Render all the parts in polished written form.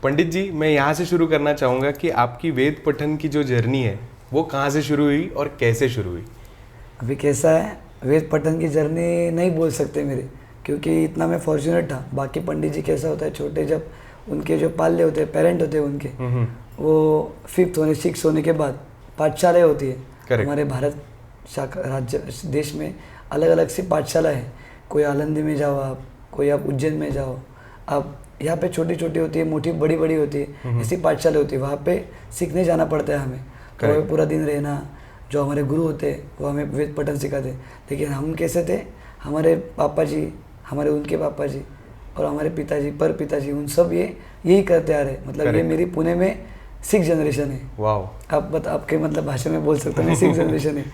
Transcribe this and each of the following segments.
पंडित जी, मैं यहाँ से शुरू करना चाहूँगा कि आपकी वेद पठन की जो जर्नी है वो कहाँ से शुरू हुई और कैसे शुरू हुई? अभी कैसा है, वेद पठन की जर्नी नहीं बोल सकते मेरे, क्योंकि इतना मैं फॉर्चुनेट था। बाकी पंडित जी कैसा होता है, छोटे जब उनके जो पाल्य होते हैं, पेरेंट होते हैं उनके, वो 5th होने 6 होने के बाद पाठशालाएँ होती है। Correct. हमारे भारत शाखा राज्य देश में अलग अलग सी पाठशाला है। कोई आलंदी में जाओ आप, कोई आप उज्जैन में जाओ आप, यहाँ पे छोटी छोटी होती है, मोटी बड़ी बड़ी होती है, ऐसी पाठशाला होती है। वहाँ पे सीखने जाना पड़ता है हमें, तो वहाँ पे पूरा दिन रहना। जो हमारे गुरु होते हैं वो हमें वेद पठन सिखाते। लेकिन हम कैसे थे, हमारे पापा जी, हमारे उनके पापा जी और हमारे पिताजी, पर पिताजी, उन सब यही करते आ रहे। मतलब ये मेरी पुणे में 6th जनरेशन है। वाओ। आपके मतलब भाषा में बोल सकते हैं 6th जनरेशन है।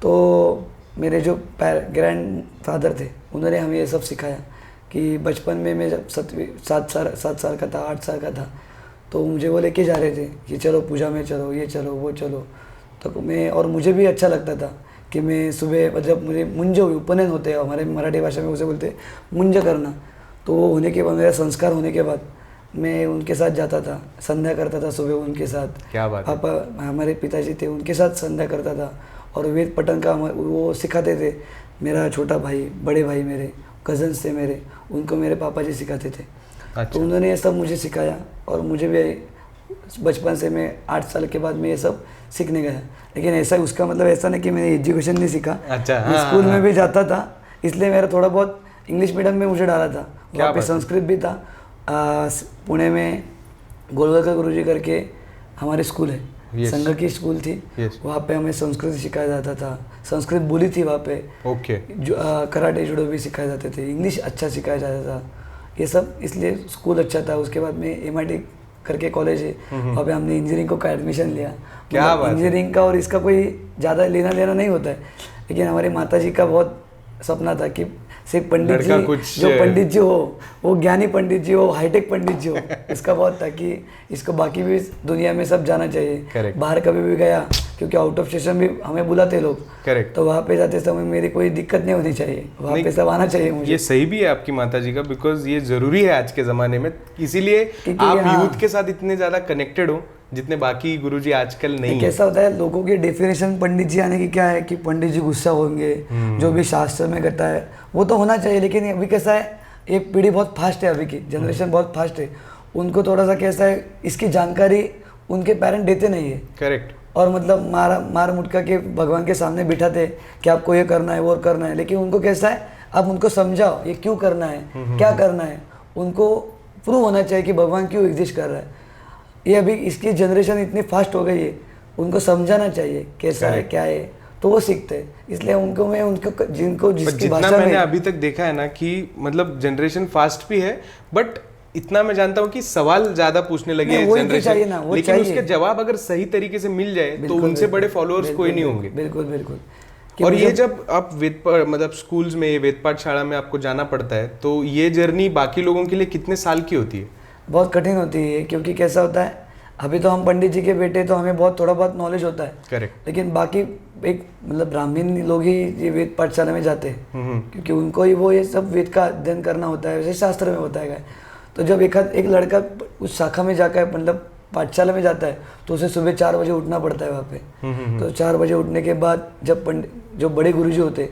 तो मेरे जो ग्रैंड फादर थे उन्होंने हमें ये सब सिखाया कि बचपन में मैं जब 7 साल का था, 8 साल का था, तो मुझे वो लेके जा रहे थे कि चलो पूजा में चलो, ये चलो वो चलो। तो मैं, और मुझे भी अच्छा लगता था कि मैं सुबह, मतलब मुझे मुंज उपनयन होते हैं हमारे मराठी भाषा में, उसे बोलते हैं मुंज करना। तो वो होने के बाद, मेरा संस्कार होने के बाद मैं उनके साथ जाता था, संध्या करता था सुबह उनके साथ। क्या बात है। पापा हमारे पिताजी थे, उनके साथ संध्या करता था और वेद पठन का वो सिखाते थे। मेरा छोटा भाई, बड़े भाई मेरे कज़न्स थे मेरे, उनको मेरे पापा जी सिखाते थे। अच्छा। तो उन्होंने ये सब मुझे सिखाया और मुझे भी बचपन से, मैं 8 साल के बाद मैं ये सब सीखने गया। लेकिन ऐसा, उसका मतलब ऐसा नहीं कि मैंने एजुकेशन नहीं सीखा। अच्छा। मैं स्कूल में भी जाता था, इसलिए मेरा थोड़ा बहुत इंग्लिश मीडियम में मुझे डाला था। वहाँ पे संस्कृत भी था। पुणे में गोलवलकर गुरुजी करके हमारे स्कूल है, संघ की स्कूल थी। वहाँ पे हमें संस्कृत सिखाया जाता था, संस्कृत बोली थी वहाँ पे। ओके। जो कराटे जुडो भी सिखाए जाते थे, इंग्लिश अच्छा सिखाया जाता था, ये सब। इसलिए स्कूल अच्छा था। उसके बाद में MIT करके कॉलेज है, वहाँ पे हमने इंजीनियरिंग को एडमिशन लिया। क्या बात है। इंजीनियरिंग का और इसका कोई ज़्यादा लेना देना नहीं होता है, लेकिन हमारी माता जी का बहुत सपना था कि सिर्फ पंडित जी, जो पंडित जी हो वो ज्ञानी पंडित जी हो, हाईटेक पंडित जी हो। इसका बहुत था कि इसको बाकी भी दुनिया में सब जाना चाहिए। Correct. बाहर कभी भी गया, क्योंकि आउट ऑफ स्टेशन भी हमें बुलाते लोग। करेक्ट। तो वहाँ पे जाते समय मेरी कोई दिक्कत नहीं होनी चाहिए, वहाँ पे सब आना चाहिए मुझे। ये सही भी है आपकी माता जी का, बिकॉज ये जरूरी है आज के ज़माने में, इसीलिए आप यूथ के साथ इतने ज़्यादा कनेक्टेड हो जितने बाकी गुरुजी आजकल नहीं है। कैसा होता है, लोगों की डेफिनेशन पंडित जी आने की क्या है कि पंडित जी गुस्सा होंगे, जो भी शास्त्र में कहता है वो तो होना चाहिए। लेकिन अभी कैसा है, ये पीढ़ी बहुत फास्ट है, अभी की जनरेशन बहुत फास्ट है। उनको थोड़ा सा कैसा है, इसकी जानकारी उनके पेरेंट देते नहीं है। करेक्ट। और मतलब मार मुटका के भगवान के सामने बिठाते कि आपको ये करना है वो करना है। लेकिन उनको कैसा है, आप उनको समझाओ ये क्यों करना है, क्या करना है। उनको प्रूव होना चाहिए कि भगवान क्यों एग्जिस्ट कर रहा है। ये अभी इसकी जनरेशन इतनी फास्ट हो गई है, उनको समझाना चाहिए कैसा है क्या है, तो वो सीखते हैं। इसलिए उनको जिनको जिसकी भाषा में, मैंने अभी तक देखा है ना कि मतलब जनरेशन फास्ट भी है, बट इतना मैं जानता हूँ कि सवाल ज्यादा पूछने लगे हैं जनरेशन, लेकिन उसके जवाब अगर सही तरीके से मिल जाए तो उनसे बड़े फॉलोअर्स कोई नहीं होंगे। बिल्कुल बिल्कुल। और ये जब आप मतलब स्कूल्स में, ये वेद पाठशाला में आपको जाना पड़ता है, तो ये जर्नी बाकी लोगों के लिए कितने साल की होती है? बहुत कठिन होती है, क्योंकि कैसा होता है, अभी तो हम पंडित जी के बेटे, तो हमें बहुत थोड़ा बहुत नॉलेज होता है। करेक्ट। लेकिन बाकी एक मतलब ब्राह्मण लोग ही ये वेद पाठशाला में जाते हैं, क्योंकि उनको ही वो ये सब वेद का अध्ययन करना होता है, वैसे शास्त्र में होता है। तो जब एक लड़का उस शाखा में जाकर, मतलब पाठशाला में जाता है, तो उसे सुबह 4 बजे उठना पड़ता है वहाँ पे। तो 4 बजे उठने के बाद जब जो बड़े गुरुजी होते,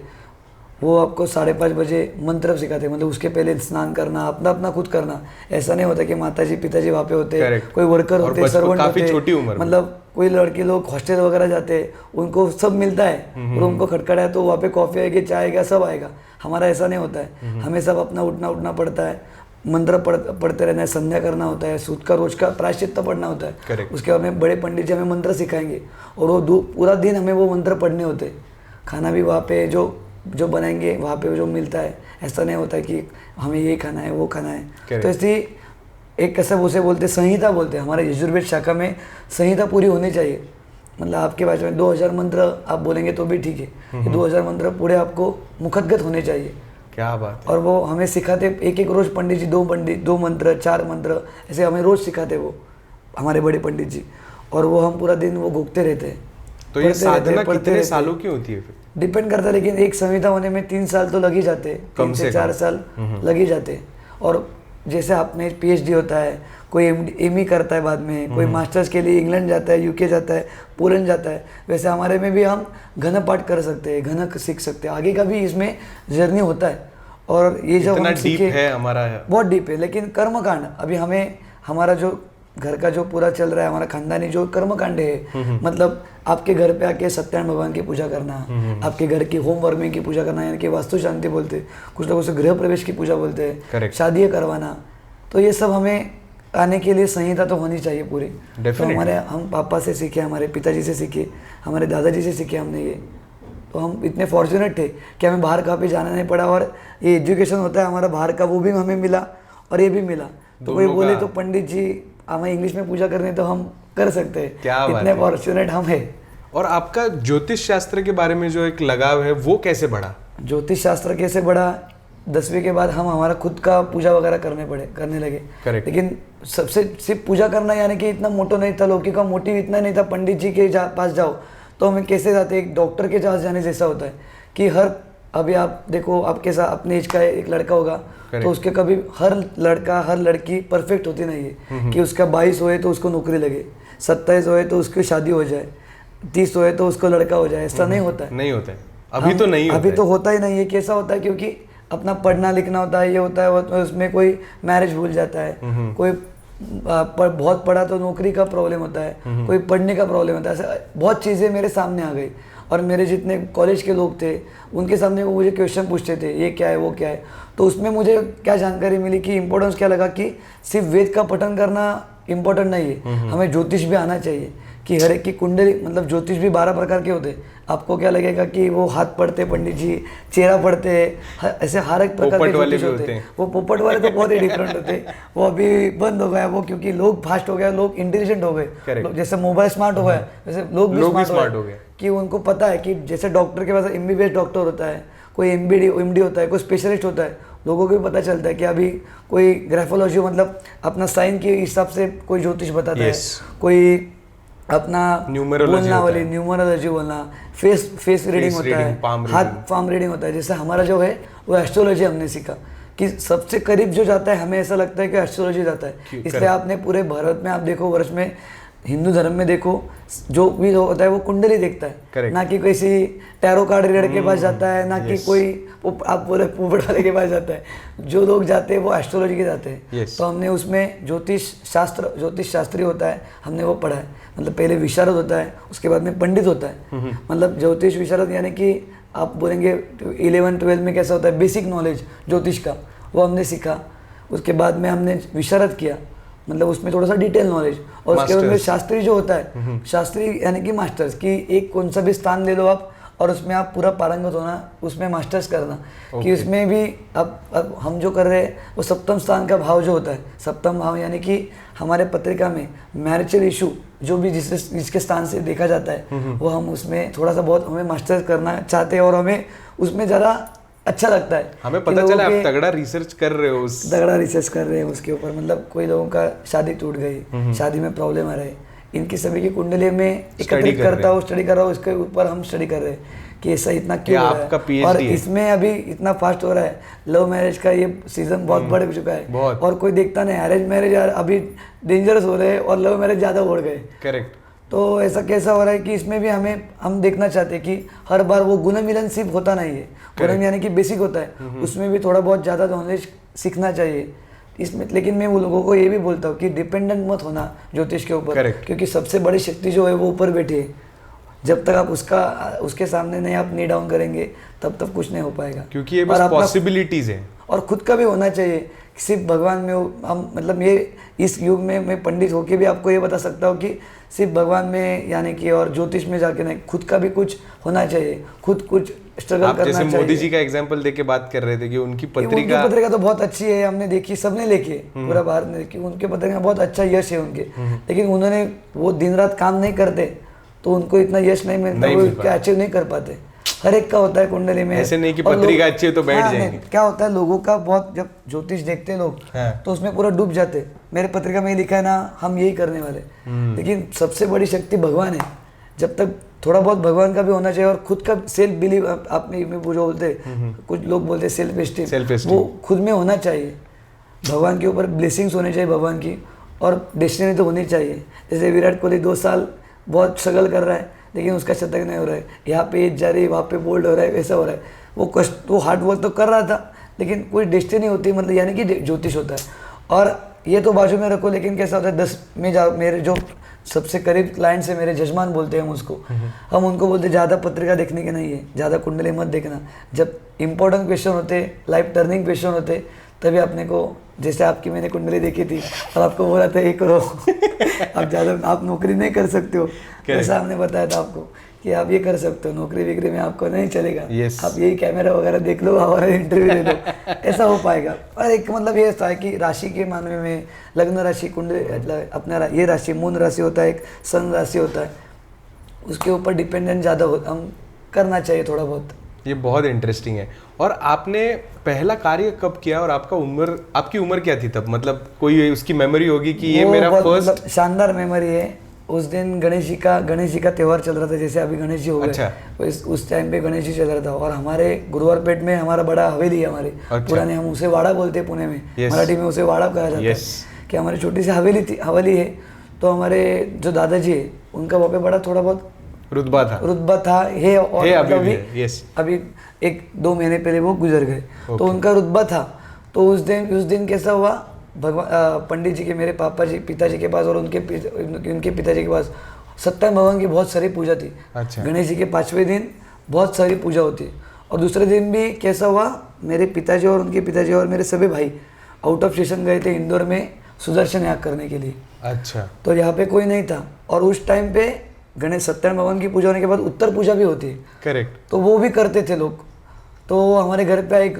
वो आपको 5:30 बजे मंत्र सिखाते। मतलब उसके पहले स्नान करना, अपना खुद करना। ऐसा नहीं होता कि माताजी पिताजी वहाँ पे होते, कोई वर्कर होते, सर्वेंट होते, छोटी उम्र, मतलब कोई लड़के लोग हॉस्टल वगैरह जाते, उनको सब मिलता है और उनको खटखटाया तो वहाँ पे कॉफ़ी आएगी, चाय आएगा, सब आएगा। हमारा ऐसा नहीं होता है, हमें सब अपना उठना पड़ता है, मंत्र पढ़ते रहना है, संध्या करना होता है, सूद का रोज का प्रायश्चित्त पढ़ना होता है। उसके बाद में बड़े पंडित जी हमें मंत्र सिखाएंगे और वो पूरा दिन हमें वो मंत्र पढ़ने होते हैं। खाना भी वहाँ पे जो बनाएंगे वहाँ पे जो मिलता है, ऐसा नहीं होता है कि हमें ये खाना है वो खाना है। तो ऐसी एक कैसा उसे बोलते संहिता बोलते हैं, हमारे यजुर्वेद शाखा में संहिता पूरी होनी चाहिए। मतलब आपके भाषा में 2000 मंत्र आप बोलेंगे तो भी ठीक है, 2000 मंत्र पूरे आपको मुखतगत होने चाहिए। क्या बात है। और वो हमें सिखाते, एक रोज पंडित जी 2 मंत्र 4 मंत्र ऐसे हमें रोज सिखाते वो हमारे बड़े पंडित जी। और वो हम पूरा दिन वो घूमते रहते हैं। तो ये साधना कितने सालों की होती है फिर? डिपेंड करता है, लेकिन एक संहिता होने में 3 साल तो लग ही जाते हैं, 3 से 4 साल लग ही जाते हैं। और जैसे आपने PhD होता है, कोई ME करता है बाद में, कोई मास्टर्स के लिए इंग्लैंड जाता है, UK जाता है, पोलैंड जाता है, वैसे हमारे में भी हम घन पाठ कर सकते हैं, घन सीख सकते हैं, आगे का भी इसमें जर्नी होता है। और ये जब इतना हम सीखे, है हमारा है। बहुत डीप है। लेकिन कर्मकांड अभी हमें, हमारा जो घर का जो पूरा चल रहा है, हमारा खानदानी जो कर्मकांड है, मतलब आपके घर पे आके सत्यनारायण भगवान की पूजा करना, आपके घर की होम वर्मिंग की पूजा करना, यानी कि वास्तु शांति बोलते हैं, कुछ लोग उसे गृह प्रवेश की पूजा बोलते हैं, शादी करवाना, तो ये सब हमें आने के लिए संहिता तो होनी चाहिए पूरी। तो हम पापा से सीखे, हमारे पिताजी से सीखे, हमारे दादाजी से सीखे हमने ये। तो हम इतने फॉर्चुनेट थे कि हमें बाहर कहाँ पे जाना नहीं पड़ा, और ये एजुकेशन होता है हमारा बाहर का, वो भी हमें मिला और ये भी मिला। तो कोई बोले तो पंडित जी हमें इंग्लिश में पूजा करनी तो हम कर सकते हैं, इतने फॉर्चुनेट हम है। और आपका ज्योतिष शास्त्र के बारे में जो एक लगाव है वो कैसे बढ़ा? ज्योतिष शास्त्र कैसे बढ़ा, 10वीं के बाद हम हमारा खुद का पूजा वगैरह करने लगे। लेकिन सबसे सिर्फ पूजा करना यानी कि इतना मोटो नहीं था, लौकिक का मोटिव इतना नहीं था पंडित जी के पास जाओ तो हमें कैसे जाते, एक डॉक्टर के पास जाने जैसा होता है कि अभी आप देखो, आपके साथ अपने एज का एक लड़का होगा तो उसके कभी हर लड़का हर लड़की परफेक्ट होती नहीं है कि उसका 22 होए तो उसको नौकरी लगे, 27 होए तो उसकी शादी हो जाए, 30 होए तो उसको लड़का हो जाए, ऐसा नहीं होता है। नहीं होता है अभी, तो नहीं होता, अभी तो होता ही नहीं है। कैसा होता है, क्योंकि अपना पढ़ना लिखना होता है, ये होता है, उसमें कोई मैरिज भूल जाता है, कोई बहुत पढ़ा तो नौकरी का प्रॉब्लम होता है, कोई पढ़ने का प्रॉब्लम होता है, ऐसा बहुत चीज़ें मेरे सामने आ गई। और मेरे जितने कॉलेज के लोग थे उनके सामने वो मुझे क्वेश्चन पूछते थे, ये क्या है वो क्या है, तो उसमें मुझे क्या जानकारी मिली कि इम्पोर्टेंस क्या लगा कि सिर्फ वेद का पठन करना इम्पोर्टेंट नहीं है, हमें ज्योतिष भी आना चाहिए कि हर एक की कुंडली, मतलब ज्योतिष भी 12 प्रकार के होते हैं। आपको क्या लगेगा कि वो हाथ पढ़ते पंडित जी, चेहरा पढ़ते, ऐसे हर एक प्रकार के ज्योतिष होते हैं। वो पोपट वाले तो बहुत ही डिफरेंट होते हैं, वो अभी बंद हो गया वो, क्योंकि लोग फास्ट हो गए, लोग इंटेलिजेंट हो गए, जैसे मोबाइल स्मार्ट हो गया वैसे लोग भी स्मार्ट हो गए कि उनको पता है कि जैसे डॉक्टर के पास MBBS डॉक्टर होता है, कोई MD होता है, कोई स्पेशलिस्ट होता है, लोगों को भी पता चलता है कि अभी कोई ग्राफोलॉजी मतलब अपना साइन के हिसाब से कोई ज्योतिष बताता है, कोई अपना बोलना वाली न्यूमरोलॉजी बोलना, फेस रीडिंग होता है, हाथ पाम रीडिंग होता है। जैसे हमारा जो है वो एस्ट्रोलॉजी हमने सीखा कि सबसे करीब जो जाता है हमें ऐसा लगता है कि एस्ट्रोलॉजी जाता है। इसलिए आपने पूरे भारत में आप देखो, वर्ष में हिंदू धर्म में देखो जो भी होता है वो कुंडली देखता है, ना कि किसी टैरो कार्ड रीडर के पास जाता है, ना कि कोई आप बोले पोपट वाले के पास जाता है। जो लोग जाते हैं वो एस्ट्रोलॉजी के जाते हैं। तो हमने उसमें ज्योतिष शास्त्री होता है, हमने वो पढ़ा है। मतलब पहले विशारद होता है, उसके बाद में पंडित होता है। मतलब ज्योतिष विशारद यानी कि आप बोलेंगे 11-12 में कैसा होता है बेसिक नॉलेज ज्योतिष का, वो हमने सीखा। उसके बाद में हमने विशारद किया, मतलब उसमें थोड़ा सा डिटेल नॉलेज। और उसके बाद में शास्त्री जो होता है, शास्त्री यानी कि मास्टर्स की एक कौन सा भी स्थान ले लो आप और उसमें आप पूरा पारंगत होना, उसमें मास्टर्स करना कि उसमें भी अब हम जो कर रहे हैं वो सप्तम स्थान का भाव जो होता है, सप्तम भाव यानी कि हमारे पत्रिका में मैरिटल इशू जो भी जिसके स्थान से देखा जाता है वो हम उसमें थोड़ा सा बहुत हमें मास्टर्स करना चाहते हैं और हमें उसमें ज़्यादा अच्छा लगता है। हमें पता चला आप तगड़ा रिसर्च कर रहे हो, तगड़ा रिसर्च कर रहे हैं उसके ऊपर। मतलब कोई लोगों का शादी टूट गई, शादी में प्रॉब्लम आ रहा है, इनकी सभी की कुंडली में एकत्रित करता हूँ, स्टडी कर रहा हूँ, इसके ऊपर हम स्टडी कर रहे हैं कि ऐसा इतना क्यों हो रहा है। और इसमें अभी इतना फास्ट हो रहा है, लव मैरिज का ये सीजन बहुत बढ़ चुका है और कोई देखता नहीं। अरेंज मैरिज यार अभी डेंजरस हो रहे हैं और लव मैरिज ज़्यादा बढ़ गए। करेक्ट। तो ऐसा कैसा हो रहा है कि इसमें भी हम देखना चाहते हैं कि हर बार वो गुण मिलन सिर्फ होता नहीं है, गुण यानी कि बेसिक होता है, उसमें भी थोड़ा बहुत ज़्यादा नॉलेज सीखना चाहिए इसमें। लेकिन मैं वो लोगों को ये भी बोलता हूँ कि डिपेंडेंट मत होना ज्योतिष के ऊपर, क्योंकि सबसे बड़ी शक्ति जो है वो ऊपर बैठी है। जब तक आप उसके सामने नहीं आप नी डाउन करेंगे तब तक कुछ नहीं हो पाएगा, क्योंकि ये बस पॉसिबिलिटीज है। और खुद का भी होना चाहिए, सिर्फ भगवान में हम मतलब ये इस युग में मैं पंडित होके भी आपको ये बता सकता हूँ कि सिर्फ भगवान में यानी कि और ज्योतिष में जाके नहीं, खुद का भी कुछ होना चाहिए, खुद कुछ स्ट्रगल करना चाहिए। जैसे मोदी जी का एग्जांपल देके बात कर रहे थे कि उनकी पत्रिका तो बहुत अच्छी है, हमने देखी, सबने देखी, पूरा भारत ने देखी, उनके पत्रिका बहुत अच्छा यश है उनके। लेकिन उन्होंने वो दिन रात काम नहीं करते तो उनको इतना यश नहीं मिलता, वो अचीव नहीं कर पाते। हर एक का होता है कुंडली में, ऐसे नहीं कि पत्रिका अच्छी है तो बैठ जाएंगे। क्या होता है लोगों का बहुत, जब ज्योतिष देखते हैं लोग तो उसमें पूरा डूब जाते हैं। मेरे पत्रिका में लिखा है ना हम यही करने वाले, लेकिन सबसे बड़ी शक्ति भगवान है। जब तक थोड़ा बहुत भगवान का भी होना चाहिए और खुद का सेल्फ बिलीव, आपने जो बोलते कुछ लोग बोलते सेल्फ एस्टीम, वो खुद में होना चाहिए। भगवान के ऊपर ब्लेसिंग्स होनी चाहिए भगवान की, और डेस्टिनी तो होनी चाहिए। जैसे विराट कोहली 2 साल बहुत स्ट्रगल कर रहा है लेकिन उसका शतक नहीं हो रहा है, यहाँ पे एज जा रही है, वहाँ पे बोल्ड हो रहा है, वैसा हो रहा है। वो हार्ड वर्क तो कर रहा था लेकिन कोई डेस्टिनी होती है, मतलब यानी कि ज्योतिष होता है। और ये तो बाजू में रखो, लेकिन कैसा होता है 10 में मेरे जो सबसे करीब क्लाइंट्स है, मेरे जजमान बोलते हैं हम उसको, हम उनको बोलते हैं ज़्यादा पत्रिका देखने के नहीं है, ज़्यादा कुंडली मत देखना। जब इंपॉर्टेंट क्वेश्चन होते, लाइफ टर्निंग क्वेश्चन होते, तभी अपने को, जैसे आपकी मैंने कुंडली देखी थी और आपको बोला था ये करो आप ज़्यादा आप नौकरी नहीं कर सकते हो, ऐसा हमने बताया था आपको कि आप ये कर सकते हो, नौकरी विक्री में आपको नहीं चलेगा। आप यही कैमरा वगैरह देख लो, हमारा इंटरव्यू दे दो, ऐसा हो पाएगा। और एक मतलब ये था कि राशि के मामले में लग्न राशि कुंडली, अपना ये राशि मून राशि होता है, एक सन राशि होता है, उसके ऊपर डिपेंडेंट ज़्यादा हम करना चाहिए थोड़ा बहुत। ये बहुत इंटरेस्टिंग है। और आपने पहला कार्य कब किया और आपकी उम्र क्या थी तब? मतलब कोई उसकी मेमोरी होगी कि ये मेरा फर्स्ट? मतलब शानदार मेमोरी है। उस दिन गणेश जी का त्यौहार चल रहा था, जैसे अभी गणेश जी हो गए। अच्छा। उस टाइम पे गणेश जी चल रहा था और हमारे गुरुवारपेट में हमारा बड़ा हवेली है हमारे। अच्छा। पुराने हम उसे वाड़ा बोलते हैं पुणे में। मराठी में उसे वाड़ा कहा जाता है कि हमारी छोटी सी हवेली है। तो हमारे जो दादाजी है उनका वहाँ पे बड़ा थोड़ा बहुत रुतबा था है, और अभी 1-2 महीने पहले वो गुजर गए। तो उनका रुतबा था। तो उस दिन कैसा हुआ, पंडित जी के, मेरे पिताजी के पास और उनके पिताजी के पास सत्यनारायण भगवान की बहुत सारी पूजा थी। अच्छा। गणेश जी के 5वें दिन बहुत सारी पूजा होती। और दूसरे दिन भी कैसा हुआ, मेरे पिताजी और उनके पिताजी और मेरे सभी भाई आउट ऑफ स्टेशन गए थे इंदौर में सुदर्शन याग करने के लिए। अच्छा। तो यहाँ पे कोई नहीं था और उस टाइम पे सत्यनारायण भगवान की पूजा होने के बाद उत्तर पूजा भी होती है। करेक्ट। तो वो भी करते थे लोग। तो हमारे घर पे एक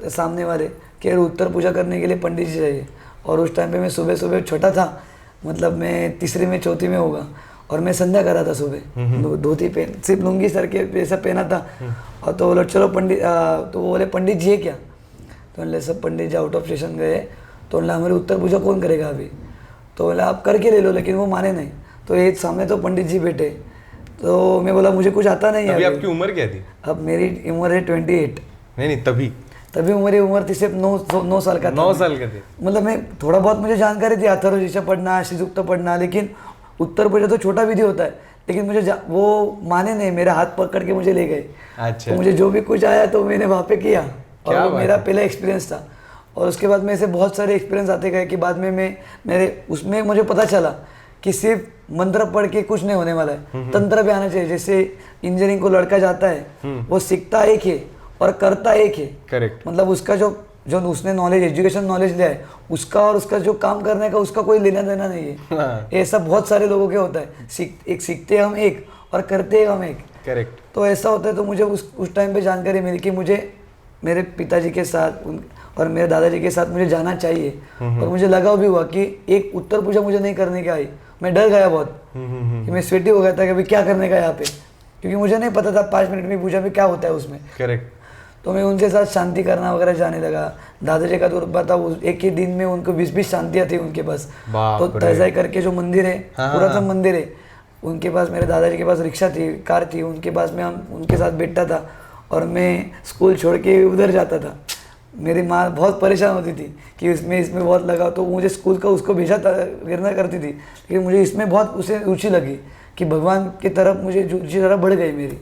सामने वाले कि उत्तर पूजा करने के लिए पंडित जी चाहिए। और उस टाइम पे मैं सुबह छोटा था, मतलब मैं 3री में 4थी में होगा, और मैं संध्या करा था सुबह, धोती पहन, सिर्फ लुंगी सर के ऐसा पहना था। और तो बोले चलो पंडित, तो वो बोले पंडित जी है क्या? तो बोले सब पंडित जी आउट ऑफ स्टेशन गए। तो बोला हमारी उत्तर पूजा कौन करेगा अभी? तो बोला आप करके ले लो, लेकिन वो माने नहीं। तो ये सामने तो पंडित जी बैठे। तो मैं बोला मुझे कुछ आता नहीं है। अभी आपकी उम्र क्या थी? अब मेरी उम्र है 28। नहीं तभी मेरी उम्र थी सिर्फ 9 साल का था। 9 साल का थे। मतलब मैं थोड़ा बहुत मुझे जानकारी थी, अथर्वशीर्ष पढ़ना, श्रीसूक्त पढ़ना, लेकिन उत्तर पूजा तो छोटा विधि होता है, लेकिन मुझे वो माने नहीं, मेरा हाथ पकड़ के मुझे ले गए। अच्छा। तो मुझे जो भी कुछ आया तो मैंने वहाँ पे किया, और वो मेरा पहला एक्सपीरियंस था। और उसके बाद में ऐसे बहुत सारे एक्सपीरियंस आते गए कि बाद में उसमें मुझे पता चला कि सिर्फ मंत्र पढ़ के कुछ नहीं होने वाला है, तंत्र भी आना चाहिए। जैसे इंजीनियरिंग को लड़का जाता है, वो सीखता एक है और करता एक है। करेक्ट। मतलब उसका जो उसने नॉलेज, एजुकेशन नॉलेज लिया है, उसका और उसका जो काम करने का उसका कोई लेना देना नहीं है। ऐसा बहुत सारे लोगों के होता है, सीखते हम एक और करते हम एक। करेक्ट। तो ऐसा होता है। तो मुझे उस टाइम पे जानकारी मिली कि मुझे मेरे पिताजी के साथ और मेरे दादाजी के साथ मुझे जाना चाहिए। और मुझे लगाव भी हुआ कि एक उत्तर पूजा मुझे नहीं करने की आई। मैं डर गया बहुत कि मैं स्वेटी हो गया था कि अभी क्या करने का यहाँ पे, क्योंकि मुझे नहीं पता था 5 मिनट में पूजा में क्या होता है उसमें। करेक्ट। तो मैं उनके साथ शांति करना वगैरह जाने लगा। दादाजी का तो रुतबा था, एक ही दिन में उनको 20-20 शांतियाँ थी उनके पास। तो तैजाई करके जो मंदिर है, पुरातन मंदिर है, उनके पास, मेरे दादाजी के पास रिक्शा थी, कार थी, उनके पास में हम उनके साथ बैठता था और मैं स्कूल छोड़ के उधर जाता था। मेरी माँ बहुत परेशान होती थी कि इसमें बहुत लगा, तो मुझे स्कूल का उसको भेजा गिरना करती थी, लेकिन मुझे इसमें बहुत उसे रुचि लगी कि भगवान की तरफ मुझे रुचि तरफ बढ़ गई मेरी।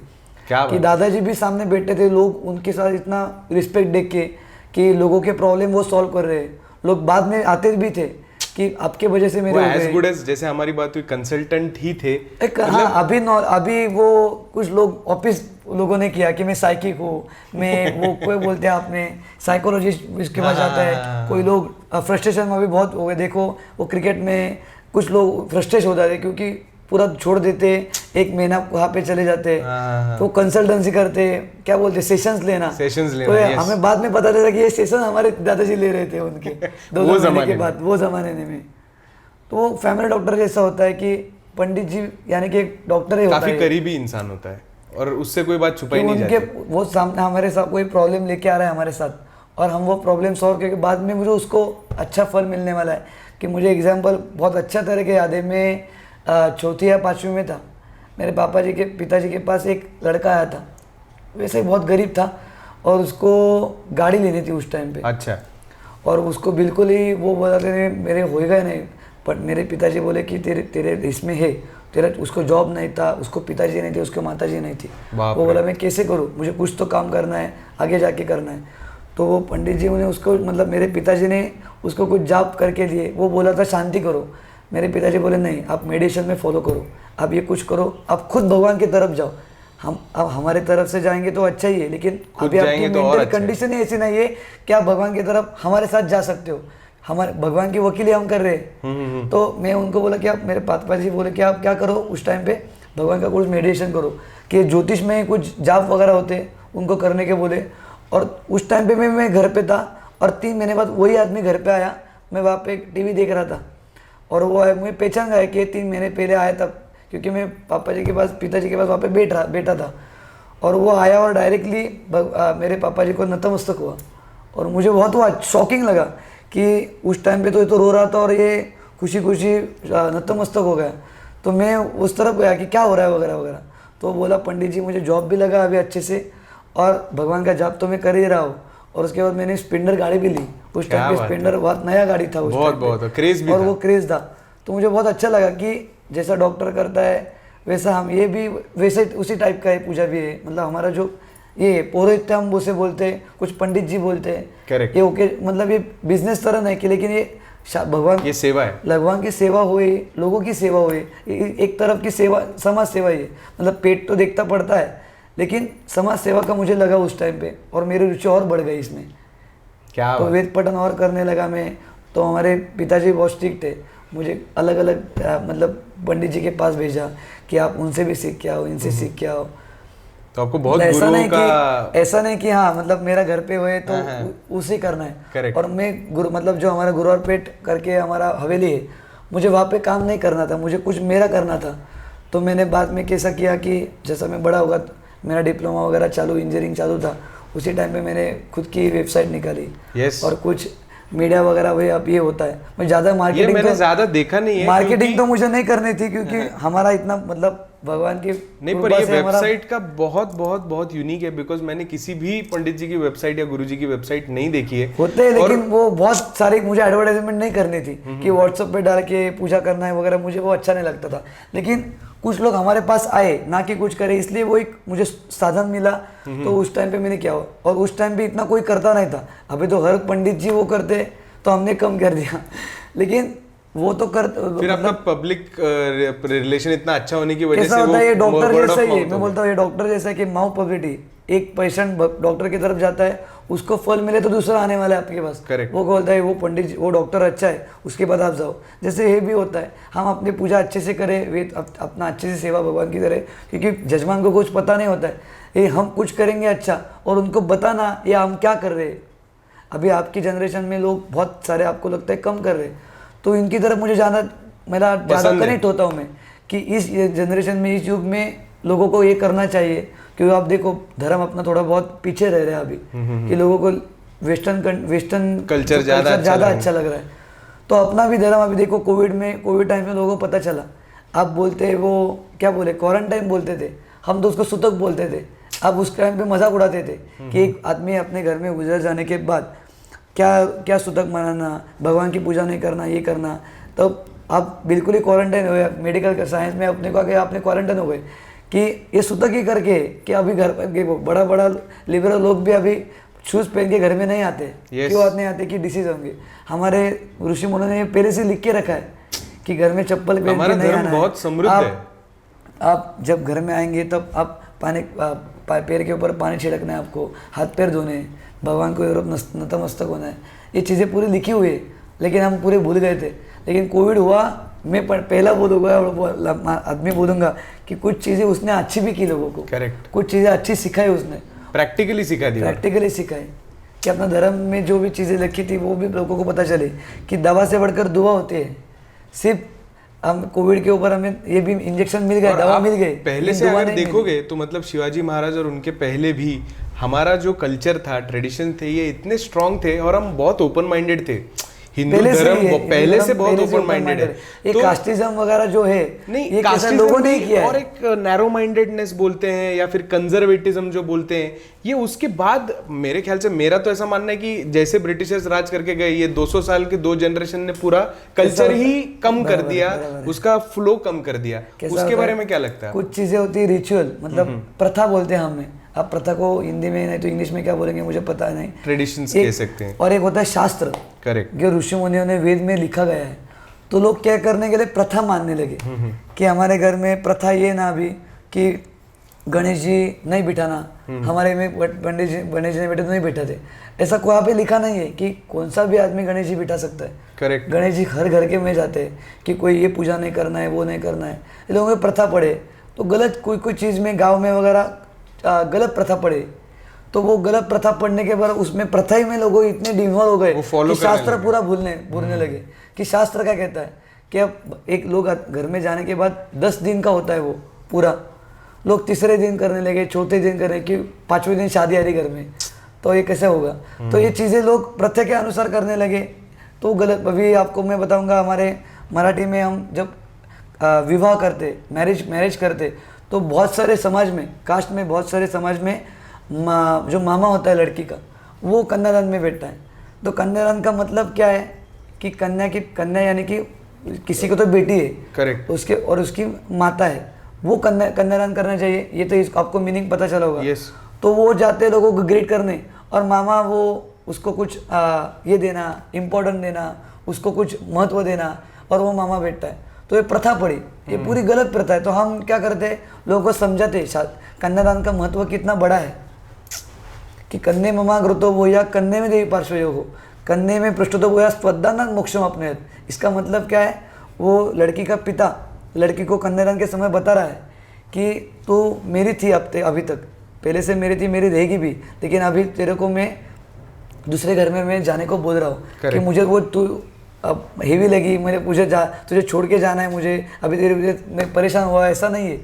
क्या कि दादाजी भी सामने बैठे थे, लोग उनके साथ इतना रिस्पेक्ट देख के कि लोगों के प्रॉब्लम वो सॉल्व कर रहे हैं। लोग बाद में आते भी थे कि आपके वजह से मेरे एज गुड एज, जैसे हमारी बात हुई, कंसल्टेंट ही थे। हाँ, अभी वो कुछ लोग ऑफिस लोगों ने किया कि मैं साइकिक हूँ, मैं वो कोई बोलते हैं आपने साइकोलॉजिस्ट इसके पास जाता है। कोई लोग फ्रस्ट्रेशन में भी बहुत हो गए। देखो वो क्रिकेट में कुछ लोग फ्रस्ट्रेट हो जाते क्योंकि पूरा छोड़ देते, 1 महीना वहाँ पे चले जाते, तो कंसल्टेंसी करते, क्या बोलते, सेशंस लेना। तो हमें बाद में पता चला कि ये सेशन हमारे दादाजी ले रहे थे उनके 2 महीने के बाद, वो जमाने में। तो वो फैमिली डॉक्टर जैसा होता है कि पंडित जी यानी कि एक डॉक्टर ही होता है, काफी करीबी इंसान होता है और उससे कोई बात छुपाई नहीं जाती। वो सामने हमारे साथ कोई प्रॉब्लम लेके आ रहा है हमारे साथ और हम वो प्रॉब्लम सॉल्व करके बाद में मुझे उसको अच्छा फल मिलने वाला है। कि मुझे एग्जाम्पल बहुत अच्छा तरह के याद है, मैं 4थी या 5वीं में था, मेरे पिताजी के पास एक लड़का आया था, वैसे बहुत गरीब था और उसको गाड़ी लेनी थी उस टाइम पे। अच्छा। और उसको बिल्कुल ही वो बोला कि मेरे होएगा नहीं। पर मेरे पिताजी बोले कि तेरे तेरे इसमें है, तेरा उसको जॉब नहीं था, उसको पिताजी नहीं थे, उसको माताजी नहीं थी। वो बोला मैं कैसे करूँ, मुझे कुछ तो काम करना है, आगे जाके करना है। तो वो पंडित जी ने उसको मतलब मेरे पिताजी ने उसको कुछ जाप करके दिए। वो बोला था शांति करो। मेरे पिताजी बोले नहीं, आप मेडिटेशन में फॉलो करो, आप ये कुछ करो, आप खुद भगवान की तरफ जाओ। हम अब हमारे तरफ से जाएंगे तो अच्छा ही है, लेकिन अभी आपकी मेंटल कंडीशन ही ऐसी नहीं है कि आप भगवान की तरफ हमारे साथ जा सकते हो। हमारे भगवान की वकीली हम कर रहे हैं। तो मैं उनको बोला कि आप, मेरे पापा जी बोले कि आप क्या करो उस टाइम पे, भगवान का कुछ मेडिटेशन करो, कि ज्योतिष में कुछ जाप वगैरह होते उनको करने के बोले। और उस टाइम पे मैं घर पे था और 3 महीने बाद वही आदमी घर पे आया। मैं वहाँ पे टीवी देख रहा था और वो मुझे पहचान गया कि 3 महीने पहले आया तब, क्योंकि मैं पापा जी के पास, पिताजी के पास वहाँ पे बैठा था। और वो आया और डायरेक्टली मेरे पापा जी को नतमस्तक हुआ। और मुझे बहुत वो शॉकिंग लगा कि उस टाइम पे तो ये तो रो रहा था और ये खुशी खुशी नतमस्तक हो गया। तो मैं उस तरफ गया कि क्या हो रहा है वगैरह वगैरह। तो बोला पंडित जी मुझे जॉब भी लगा अभी अच्छे से और भगवान का जाप तो मैं कर ही रहा हूँ। और उसके बाद मैंने स्प्लेंडर गाड़ी भी ली। उस टाइम पे स्प्लेंडर बहुत नया गाड़ी था, बहुत क्रेज भी और वो क्रेज था। तो मुझे बहुत अच्छा लगा कि जैसा डॉक्टर करता है वैसा हम, ये भी वैसे उसी टाइप का है, पूजा भी है। मतलब हमारा जो ये पौरोहित्य हम उसे बोलते हैं, कुछ पंडित जी बोलते हैं, ये ओके, मतलब ये बिजनेस तरह नहीं कि, लेकिन ये भगवान की सेवा है, भगवान की सेवा हुई, लोगों की सेवा हुई, एक तरफ की सेवा, समाज सेवा ही है। मतलब पेट तो देखता पड़ता है, लेकिन समाज सेवा का मुझे लगा उस टाइम पे, और मेरी रुचि और बढ़ गई इसमें। क्या तो वेद पठन और करने लगा मैं। तो हमारे पिताजी बहुत स्ट्रिक्ट थे, मुझे अलग अलग मतलब पंडित जी के पास भेजा कि आप उनसे भी सीख के आओ, इनसे सीख के आओ। तो आपको बहुत गुरुओं का ऐसा नहीं कि हाँ मतलब मेरा घर पे हुए तो उसे करना है। Correct. और मैं गुरु मतलब जो हमारा गुरुवार पेट करके हमारा हवेली है, मुझे वहाँ पे काम नहीं करना था, मुझे कुछ मेरा करना था। तो मैंने बाद में कैसा किया कि जैसा मैं बड़ा होगा, मेरा डिप्लोमा वगैरह चालू, इंजीनियरिंग चालू था, उसी टाइम पे मैंने खुद की वेबसाइट निकाली। और कुछ मीडिया वगैरह हुए, अब ये होता है। मैं ज़्यादा मार्केटिंग, मैंने ज़्यादा देखा नहीं है, मार्केटिंग तो मुझे नहीं करनी थी क्योंकि हमारा इतना मतलब भगवान की नहीं, पर ये वेबसाइट का बहुत बहुत बहुत यूनिक है। बिकॉज मैंने किसी भी पंडित जी की वेबसाइट या गुरु जी की वेबसाइट नहीं देखी है। होते हैं, लेकिन वो बहुत सारी मुझे एडवर्टाइजमेंट नहीं करनी थी कि व्हाट्सएप पे डाल के पूजा करना है वगैरह, मुझे वो अच्छा नहीं लगता था। लेकिन कुछ लोग हमारे पास आए ना कि कुछ करे, इसलिए वो एक मुझे साधन मिला। तो उस टाइम पे मैंने किया, और उस टाइम पे इतना कोई करता नहीं था। अभी तो हर पंडित जी वो करते, तो हमने कम कर दिया। लेकिन वो तो कर, फिर आपका पब्लिक रिलेशन इतना अच्छा होने की वजह से होता है, ये डॉक्टर जैसा ही है। मैं बोलता हूँ ये डॉक्टर जैसा है कि माउथ पब्लिसिटी, एक पेशेंट डॉक्टर की तरफ जाता है, उसको फल मिले तो दूसरा आने वाला है आपके पास। Correct. वो बोलता है वो पंडित वो डॉक्टर अच्छा है, उसके बाद आप जाओ। जैसे ये भी होता है, हम अपनी पूजा अच्छे से करें, वे अपना अच्छे से सेवा भगवान की करें, क्योंकि जजमान को कुछ पता नहीं होता है। ये हम कुछ करेंगे अच्छा, और उनको बताना ये हम क्या कर रहे हैं। अभी आपकी जनरेशन में लोग बहुत सारे आपको लगता है कम कर रहे हैं, तो इनकी तरफ मुझे जाना, मेरा ज़्यादा कनेक्ट होता हूँ मैं कि इस जनरेशन में, इस युग में लोगों को ये करना चाहिए। क्योंकि आप देखो धर्म अपना थोड़ा बहुत पीछे रह रहा है अभी, कि लोगों को वेस्टर्न कल्चर ज़्यादा अच्छा लग रहा है। तो अपना भी धर्म, अभी देखो कोविड टाइम में लोगों को पता चला, आप बोलते वो क्या बोले, क्वारंटाइन बोलते थे, हम तो उसको सूतक बोलते थे। अब उस टाइम पे मजाक उड़ाते थे कि एक आदमी अपने घर में गुजर जाने के बाद क्या सूतक मनाना, भगवान की पूजा नहीं करना, ये करना। तो आप बिल्कुल ही क्वारंटाइन हो गए, मेडिकल साइंस में अपने को आगे आपने क्वारंटाइन हो गए कि ये सूतक ही करके कि अभी घर पर बड़ा बड़ा लिबरल लोग भी अभी शूज़ पहन के घर में नहीं आते। क्यों नहीं आते कि डिसीज होंगे। हमारे ऋषि मुनि ने पहले से लिख के रखा है कि घर में चप्पल पहन के नहीं आना बहुत समृद्ध है। आप जब घर में आएंगे तब आप पैर के ऊपर पानी छिड़कना है, आपको हाथ पैर धोने हैं, भगवान को नतमस्तक होना है। ये चीज़ें पूरी लिखी हुई है, लेकिन हम पूरे भूल गए थे। लेकिन कोविड हुआ, मैं पहला बोलूँगा आदमी बोलूँगा कि कुछ चीज़ें उसने अच्छी भी की लोगों को। करेक्ट। कुछ चीज़ें अच्छी सिखाई उसने, प्रैक्टिकली सिखाई कि अपना धर्म में जो भी चीज़ें लिखी थी वो भी लोगों को पता चले कि दवा से बढ़कर दुआ होती है। सिर्फ हम कोविड के ऊपर हमें ये भी इंजेक्शन मिल गया, दवा मिल गई, पहले से अगर देखोगे तो मतलब शिवाजी महाराज और उनके पहले भी हमारा जो कल्चर था, ट्रेडिशन थे, ये इतने स्ट्रांग थे और हम बहुत ओपन माइंडेड थे। हिंदू धर्म पहले से बहुत ओपन माइंडेड है। ये कास्टिज्म वगैरह जो है नहीं, ये कैसा लोगों ने किया है, और एक नैरो माइंडेडनेस बोलते हैं या फिर कंजर्वेटिज्म जो बोलते हैं, ये उसके बाद मेरे ख्याल से, मेरा तो ऐसा मानना है कि जैसे ब्रिटिशर्स राज करके गए, ये 200 साल के 2 जनरेशन ने पूरा कल्चर ही कम कर दिया, उसका फ्लो कम कर दिया। उसके बारे में क्या लगता है? कुछ चीजें होती है रिचुअल, मतलब प्रथा बोलते हैं हमने, आप प्रथा को हिंदी में नहीं तो इंग्लिश में क्या बोलेंगे मुझे पता नहीं, ट्रेडिशंस कह सकते हैं। और एक होता है शास्त्र, करेक्ट, जो ऋषि मुनियों ने वेद में लिखा गया है। तो लोग क्या करने के लिए प्रथा मानने लगे कि हमारे घर में प्रथा ये ना भी कि गणेश जी नहीं बिठाना, हमारे में पंडित जी गणेश जी नहीं बैठे तो नहीं बैठाते, ऐसा कोई पे लिखा नहीं है कि कौन सा भी आदमी गणेश जी बिठा सकता है। करेक्ट, गणेश जी हर घर के में जाते हैं कि कोई ये पूजा नहीं करना है, वो नहीं करना है। लोगों में प्रथा पड़े तो गलत कोई चीज़ में गाँव में वगैरह गलत प्रथा पड़े, तो वो गलत प्रथा पढ़ने के बाद उसमें प्रथा ही में लोग इतने डिवॉल्व हो गए कि शास्त्र पूरा भूलने लगे कि शास्त्र क्या कहता है कि अब एक लोग घर में जाने के बाद 10 दिन का होता है वो पूरा, लोग तीसरे दिन करने लगे, चौथे दिन करने कि 5वें दिन शादी आ रही घर में, तो ये कैसे होगा। तो ये चीज़ें लोग प्रथा के अनुसार करने लगे तो गलत। अभी आपको मैं बताऊंगा, हमारे मराठी में हम जब विवाह करते, मैरिज करते, तो बहुत सारे समाज में, कास्ट में बहुत सारे समाज में जो मामा होता है लड़की का, वो कन्यादान में बैठता है। तो कन्यादान का मतलब क्या है कि कन्या यानी कि किसी को तो बेटी है, करेक्ट, उसके और उसकी माता है, वो कन्यादान करना चाहिए। ये तो आपको मीनिंग पता चला होगा। yes. तो वो जाते लोगों को ग्रीट करने, और मामा वो उसको कुछ ये देना, इम्पोर्टेंट देना, उसको कुछ महत्व देना, और वो मामा बैठता है। तो ये प्रथा पड़ी, ये पूरी गलत प्रथा है। तो हम क्या करते हैं, लोगों को समझाते कन्यादान का महत्व कितना बड़ा है कि कन्ये ममा घृतो वो या कन्ये में देवी पार्श्वयोग हो, कन्ये में पृष्ठतो वो या स्वदानात मोक्षम अपने। इसका मतलब क्या है, वो लड़की का पिता लड़की को कन्यादान के समय बता रहा है कि तू मेरी थी अभी तक, पहले से मेरी थी, मेरी रहेगी भी, लेकिन अभी तेरे को मैं दूसरे घर में मैं जाने को बोल रहा हूँ कि मुझे वो तू अब हेवी लगी, मुझे तुझे छोड़ के जाना है, मुझे अभी तेरे मैं परेशान हुआ, ऐसा नहीं है।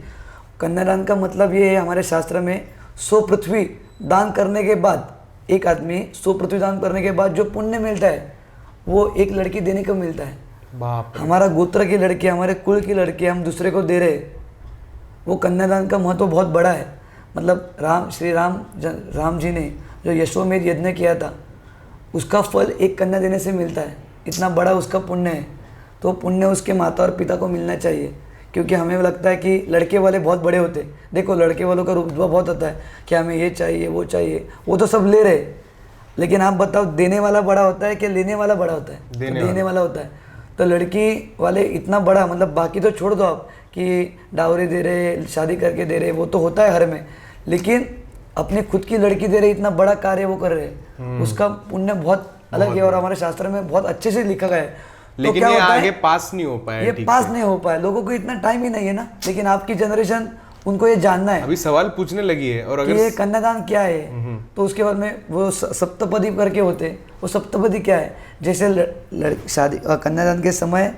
कन्यादान का मतलब ये है हमारे शास्त्र में, 100 पृथ्वी दान करने के बाद, एक आदमी 100 पृथ्वी दान करने के बाद जो पुण्य मिलता है वो एक लड़की देने को मिलता है। बाप, हमारा गोत्र की लड़की, हमारे कुल की लड़की हम दूसरे को दे रहे, वो कन्यादान का महत्व बहुत बड़ा है। मतलब श्री राम जी ने जो यशोमेध यज्ञ किया था, उसका फल एक कन्या देने से मिलता है, इतना बड़ा उसका पुण्य है। तो पुण्य उसके माता और पिता को मिलना चाहिए, क्योंकि हमें लगता है कि लड़के वाले बहुत बड़े होते हैं। देखो लड़के वालों का रुतबा बहुत होता है कि हमें ये चाहिए वो चाहिए, वो तो सब ले रहे, लेकिन आप बताओ देने वाला बड़ा होता है कि लेने वाला बड़ा होता है? देने वाला होता है। तो लड़की वाले इतना बड़ा, मतलब बाकी तो छोड़ दो आप कि डावरी दे रहे, शादी करके दे रहे, वो तो होता है हर में, लेकिन अपनी खुद की लड़की दे रहे, इतना बड़ा कार्य वो कर रहे हैं, उसका पुण्य बहुत अलग है और हमारे शास्त्र में बहुत अच्छे से लिखा गया है। लेकिन ये आगे पास नहीं हो पाया, ये पास नहीं हो पाया, लोगों को इतना टाइम ही नहीं है ना। लेकिन आपकी जनरेशन, उनको ये जानना है, अभी सवाल पूछने लगी है। और अगर ये कन्यादान क्या है, तो उसके बाद में वो सप्तपदी करके होते, वो सप्तपदी क्या है, जैसे शादी कन्यादान के समय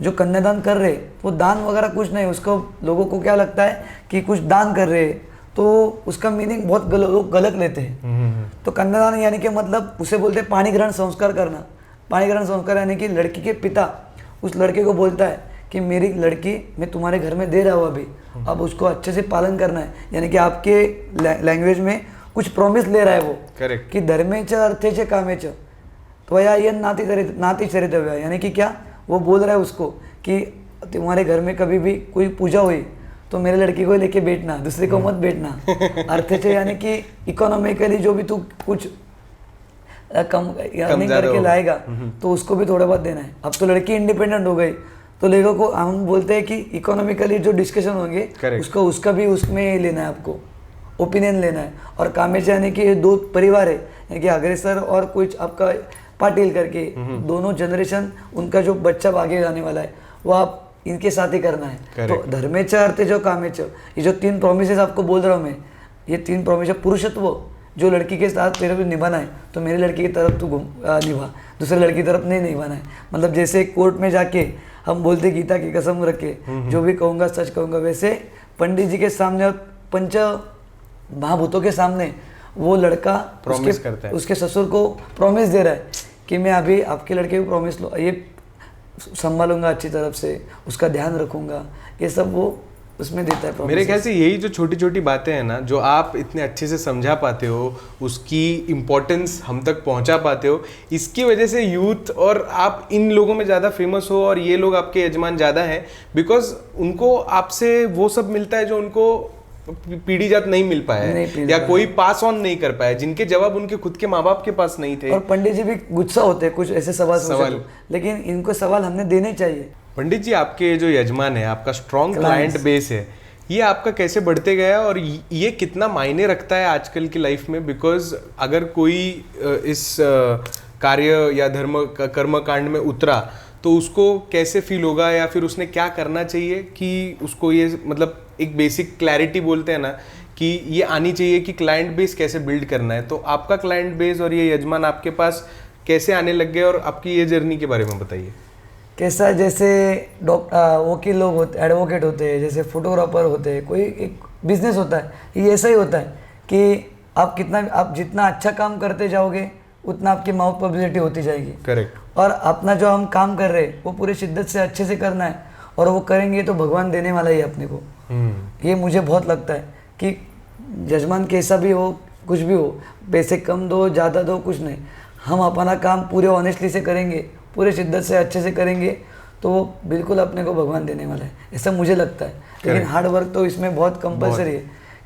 जो कन्यादान कर रहे, वो दान वगैरह कुछ नहीं, उसको लोगों को क्या लगता है कि कुछ दान कर रहे, तो उसका मीनिंग बहुत लोग गलत लेते हैं। तो कन्यादान यानी कि मतलब उसे बोलते हैं पाणी ग्रहण संस्कार करना। पाणी ग्रहण संस्कार यानी कि लड़की के पिता उस लड़के को बोलता है कि मेरी लड़की मैं तुम्हारे घर में दे रहा हूँ अभी, अब उसको अच्छे से पालन करना है, यानी कि आपके लैंग्वेज में कुछ प्रॉमिस ले रहा है वो, करेक्ट, कि धर्मेच अर्थेच कामेच त्वया ये नाती चरितव्य, यानी कि क्या वो बोल रहा है उसको कि तुम्हारे घर में कभी भी कोई पूजा हुई तो मेरे लड़की को लेके बैठना, दूसरे को मत बैठना। अर्थेच यानी कि इकोनॉमिकली जो भी तू कुछ कम अर्निंग करके लाएगा तो उसको भी थोड़ा बहुत देना है। अब तो लड़की इंडिपेंडेंट हो गई, तो लोगों को हम बोलते हैं कि इकोनॉमिकली जो डिस्कशन होंगे उसका भी उसमें लेना है, आपको ओपिनियन लेना है। और कामेच यानी कि 2 परिवार है, यानी कि अग्रेसर और कुछ आपका पाटिल करके, दोनों जनरेशन, उनका जो बच्चा आगे जाने वाला है वो आप इनके साथ ही करना है। तो धर्मेच अर्थे जो कामेच, ये जो 3 प्रोमिसेस आपको बोल रहा हूँ मैं, ये 3 प्रोमिस, पुरुषत्व जो लड़की के साथ तेरे को निभाना है तो मेरी लड़की की तरफ तू निभा, दूसरे लड़की की तरफ नहीं निभाना है। मतलब जैसे कोर्ट में जाके हम बोलते गीता की कसम रख के जो भी कहूँगा सच कहूँगा, वैसे पंडित जी के सामने और पंच महाभूतों के सामने वो लड़का प्रॉमिस करता है, उसके ससुर को प्रॉमिस दे रहा है कि मैं अभी आपके लड़के को प्रॉमिस लो, ये संभालूंगा अच्छी तरफ से, उसका ध्यान रखूंगा, ये सब वो उसमें देता है। मेरे ख्याल से यही जो छोटी छोटी बातें हैं ना, जो आप इतने अच्छे से समझा पाते हो, उसकी इम्पोर्टेंस हम तक पहुंचा पाते हो, इसकी वजह से यूथ और आप इन लोगों में ज़्यादा फेमस हो और ये लोग आपके यजमान ज़्यादा हैं, बिकॉज उनको आपसे वो सब मिलता है जो उनको पीढ़ी जात नहीं मिल पाया है या कोई पास ऑन नहीं कर पाया, जिनके जवाब उनके खुद के माँ बाप के पास नहीं थे। और पंडित जी भी गुस्सा होते हैं कुछ ऐसे सवाल, लेकिन इनको सवाल हमने देने चाहिए। पंडित जी, आपके जो यजमान है, आपका स्ट्रॉन्ग क्लाइंट बेस है, ये आपका कैसे बढ़ते गया और ये कितना मायने रखता है आजकल की लाइफ में? बिकॉज अगर कोई इस कार्य या धर्म कर्म कांड में उतरा तो उसको कैसे फील होगा, या फिर उसने क्या करना चाहिए कि उसको ये मतलब एक बेसिक क्लैरिटी बोलते हैं ना कि ये आनी चाहिए कि क्लाइंट बेस कैसे बिल्ड करना है। तो आपका क्लाइंट बेस और ये यजमान आपके पास कैसे आने लग गए और आपकी ये जर्नी के बारे में बताइए। कैसा है, जैसे वकील लोग होते, एडवोकेट होते हैं, जैसे फोटोग्राफर होते हैं, कोई एक बिजनेस होता है, ये ऐसा ही होता है कि आप जितना अच्छा काम करते जाओगे उतना आपकी माउथ पब्लिसिटी होती जाएगी। करेक्ट। और अपना जो हम काम कर रहे हैं वो पूरी शिद्दत से अच्छे से करना है, और वो करेंगे तो भगवान देने वाला ही है अपने को। ये मुझे बहुत लगता है कि जजमान कैसा भी हो, कुछ भी हो, पैसे कम दो ज़्यादा दो, कुछ नहीं, हम अपना काम पूरे ऑनेस्टली से करेंगे, पूरे शिद्दत से अच्छे से करेंगे तो वो बिल्कुल अपने को भगवान देने वाला है, ऐसा मुझे लगता है। लेकिन हार्ड वर्क तो इसमें बहुत कंपलसरी है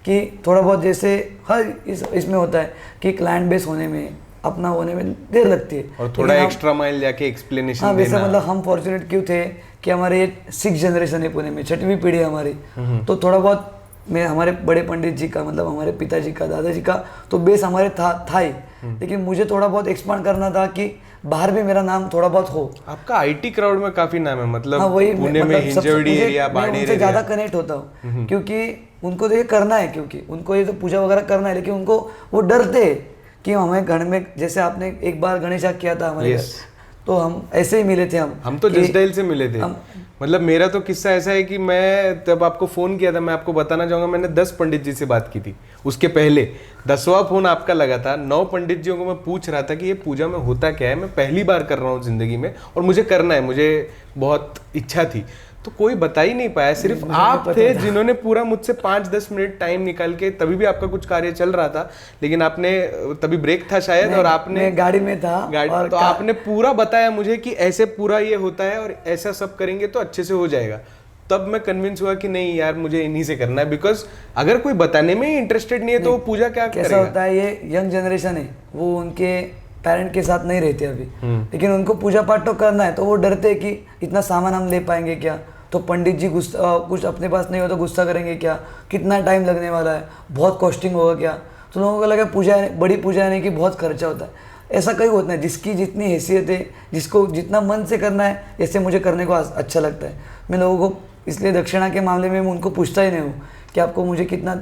कि थोड़ा बहुत, जैसे हर इसमें होता है कि क्लाइंट बेस होने में, अपना होने में देर लगती है और थोड़ा एक्स्ट्रा माइल जाके एक्सप्लेनेशन देना। वैसे मतलब हम फॉर्चुनेट क्यों थे कि हमारे ये 6th जनरेशन है पुणे में, 6वीं पीढ़ी है हमारी, तो थोड़ा बहुत हमारे बड़े पंडित जी का, मतलब हमारे पिताजी का, दादाजी का तो बेस हमारे था ही, लेकिन मुझे थोड़ा बहुत एक्सपांड करना था कि बाहर भी मेरा नाम थोड़ा बहुत हो। आपका आईटी क्राउड में काफी नाम है, मतलब हाँ, वही पुणे में हिंजवड़ी एरिया, बाड़ेर एरिया, ज़्यादा कनेक्ट होता हूँ क्योंकि उनको तो ये करना है, क्योंकि उनको ये तो पूजा वगैरह करना है, लेकिन उनको वो डरते हैं कि हमें घर में, जैसे आपने एक बार गणेश याग किया था हमारे घर, तो हम ऐसे ही मिले थे। हम तो जसडैल से मिले थे। मतलब मेरा तो किस्सा ऐसा है कि मैं तब आपको फ़ोन किया था, मैं आपको बताना चाहूँगा, मैंने 10 पंडित जी से बात की थी, उसके पहले 10वां फ़ोन आपका लगा था। 9 पंडित जियों को मैं पूछ रहा था कि ये पूजा में होता क्या है, मैं पहली बार कर रहा हूँ ज़िंदगी में और मुझे करना है, मुझे बहुत इच्छा थी, तो कोई बता ही नहीं पाया। सिर्फ आप थे जिन्होंने पूरा मुझसे 5-10 मिनट टाइम निकाल के, तभी भी आपका कुछ कार्य चल रहा था, लेकिन आपने तभी ब्रेक था शायद, और आपने गाड़ी में था, और तो आपने पूरा बताया मुझे कि ऐसे पूरा ये होता है और ऐसा सब करेंगे तो अच्छे से हो जाएगा। तब मैं कन्विंस हुआ कि नहीं यार, मुझे इन्हीं से करना है, बिकॉज अगर कोई बताने में ही इंटरेस्टेड नहीं है तो वो पूजा क्या करेगा। कैसा होता है, ये यंग जनरेशन है, वो उनके पेरेंट के साथ नहीं रहते अभी, लेकिन उनको पूजा पाठ तो करना है, तो वो डरते हैं कि इतना सामान हम ले पाएंगे क्या, तो पंडित जी कुछ अपने पास नहीं हो तो गुस्सा करेंगे क्या, कितना टाइम लगने वाला है, बहुत कॉस्टिंग होगा क्या, तो लोगों को लगा पूजा बड़ी पूजा नहीं कि बहुत खर्चा होता है। ऐसा कहीं होता है, जिसकी जितनी हैसियत है, जिसको जितना मन से करना है, ऐसे मुझे करने को अच्छा लगता है। मैं लोगों को इसलिए दक्षिणा के मामले में मैं उनको पूछता ही नहीं हूँ कि आपको मुझे कितना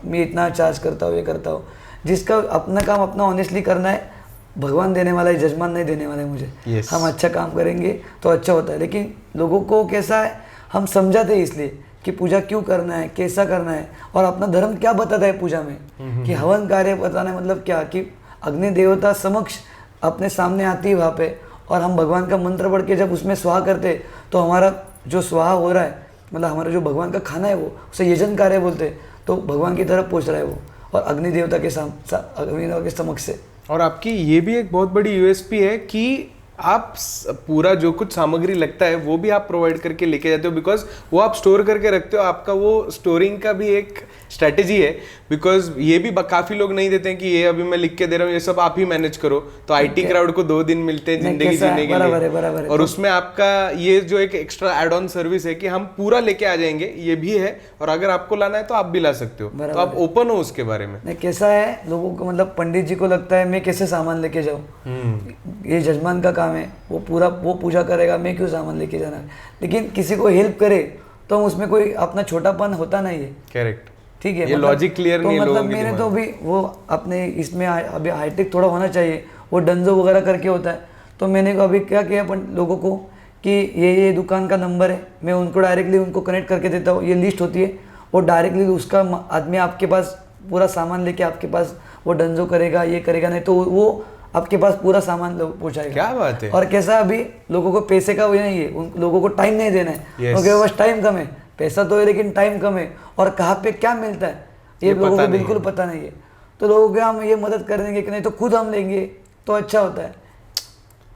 मैं इतना चार्ज करता हूँ, ये करता हूँ। जिसका अपना काम अपना ऑनेस्टली करना है, भगवान देने वाला है, जजमान नहीं देने वाला है मुझे। हम अच्छा काम करेंगे तो अच्छा होता है, लेकिन लोगों को कैसा है, हम समझाते हैं इसलिए कि पूजा क्यों करना है, कैसा करना है, और अपना धर्म क्या बताता है पूजा में, कि हवन कार्य बताना मतलब क्या, कि अग्नि देवता समक्ष अपने सामने आती है वहाँ पे, और हम भगवान का मंत्र पढ़ के जब उसमें स्वाहा करते तो हमारा जो स्वाहा हो रहा है, मतलब हमारा जो भगवान का खाना है वो उसे यजन कार्य बोलते हैं, तो भगवान की तरफ पहुँच रहा है वो, और अग्नि देवता के अग्नि देवता के समक्ष से। और आपकी ये भी एक बहुत बड़ी यूएसपी है कि आप पूरा जो कुछ सामग्री लगता है वो भी आप प्रोवाइड करके लेके जाते हो, बिकॉज वो आप स्टोर करके रखते हो, आपका वो स्टोरिंग का भी एक स्ट्रैटेजी है। बिकॉज ये भी काफी लोग नहीं देते हैं कि ये अभी मैं लिख के दे रहा हूँ, ये सब आप ही मैनेज करो, तो आईटी क्राउड को 2 दिन मिलते हैं जिंदगी जीने के लिए, और उसमें आपका ये जो एक एक्स्ट्रा एड ऑन सर्विस है कि हम पूरा लेके आ जाएंगे, ये भी है, और अगर आपको लाना है तो आप भी ला सकते हो, तो आप ओपन हो उसके बारे में। कैसा है, लोगों को मतलब पंडित जी को लगता है मैं कैसे सामान लेके जाऊँ, ये जजमान का काम है, वो पूजा करेगा, मैं क्यों सामान लेके जाना है। लेकिन किसी को हेल्प करे तो उसमें कोई अपना छोटापन होता नहीं है। करेक्ट, ठीक है, ये लॉजिक क्लियर नहीं है लोगों मतलब मेरे तो भी वो अपने इसमें अभी हाईटेक थोड़ा होना चाहिए, वो डंजो वगैरह करके होता है, तो मैंने अभी क्या किया लोगों को कि ये दुकान का नंबर है, मैं उनको डायरेक्टली उनको कनेक्ट करके देता हूँ, ये लिस्ट होती है, वो डायरेक्टली उसका आदमी आपके पास पूरा सामान लेके आपके पास वो डंजो करेगा, ये करेगा, नहीं तो वो आपके पास पूरा सामान पहुंचाएगा। क्या बात है। और कैसा अभी लोगों को पैसे का वो नहीं है, उन लोगों को टाइम नहीं देना है, क्योंकि बस टाइम कम है, पैसा तो है लेकिन टाइम कम है, और कहाँ पे क्या मिलता है ये लोगों को बिल्कुल पता नहीं है। तो लोगों को हम ये मदद कर देंगे कि नहीं तो खुद हम लेंगे तो अच्छा होता है।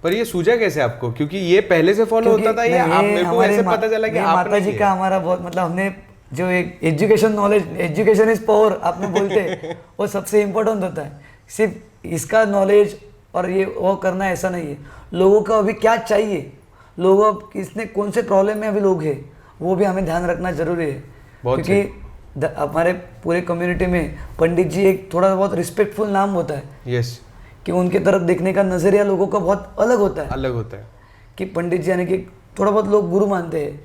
पर ये सूझा कैसे आपको, क्योंकि ये पहले से फॉलो होता था या आप मेरे को ऐसे पता चला कि माता जी का हमारा बहुत मतलब हमने जो एक education knowledge, education is power आपने बोलते वो सबसे इम्पोर्टेंट होता है। सिर्फ इसका नॉलेज और ये वो करना ऐसा नहीं है, लोगों को अभी क्या चाहिए, लोगों अब किसने कौन से प्रॉब्लम में अभी लोग हैं वो भी हमें ध्यान रखना जरूरी है। क्योंकि हमारे पूरे कम्युनिटी में पंडित जी एक थोड़ा बहुत रिस्पेक्टफुल नाम होता है। यस। कि उनके तरफ देखने का नजरिया लोगों का बहुत अलग होता है। अलग होता है कि पंडित जी यानी कि थोड़ा बहुत लोग गुरु मानते हैं,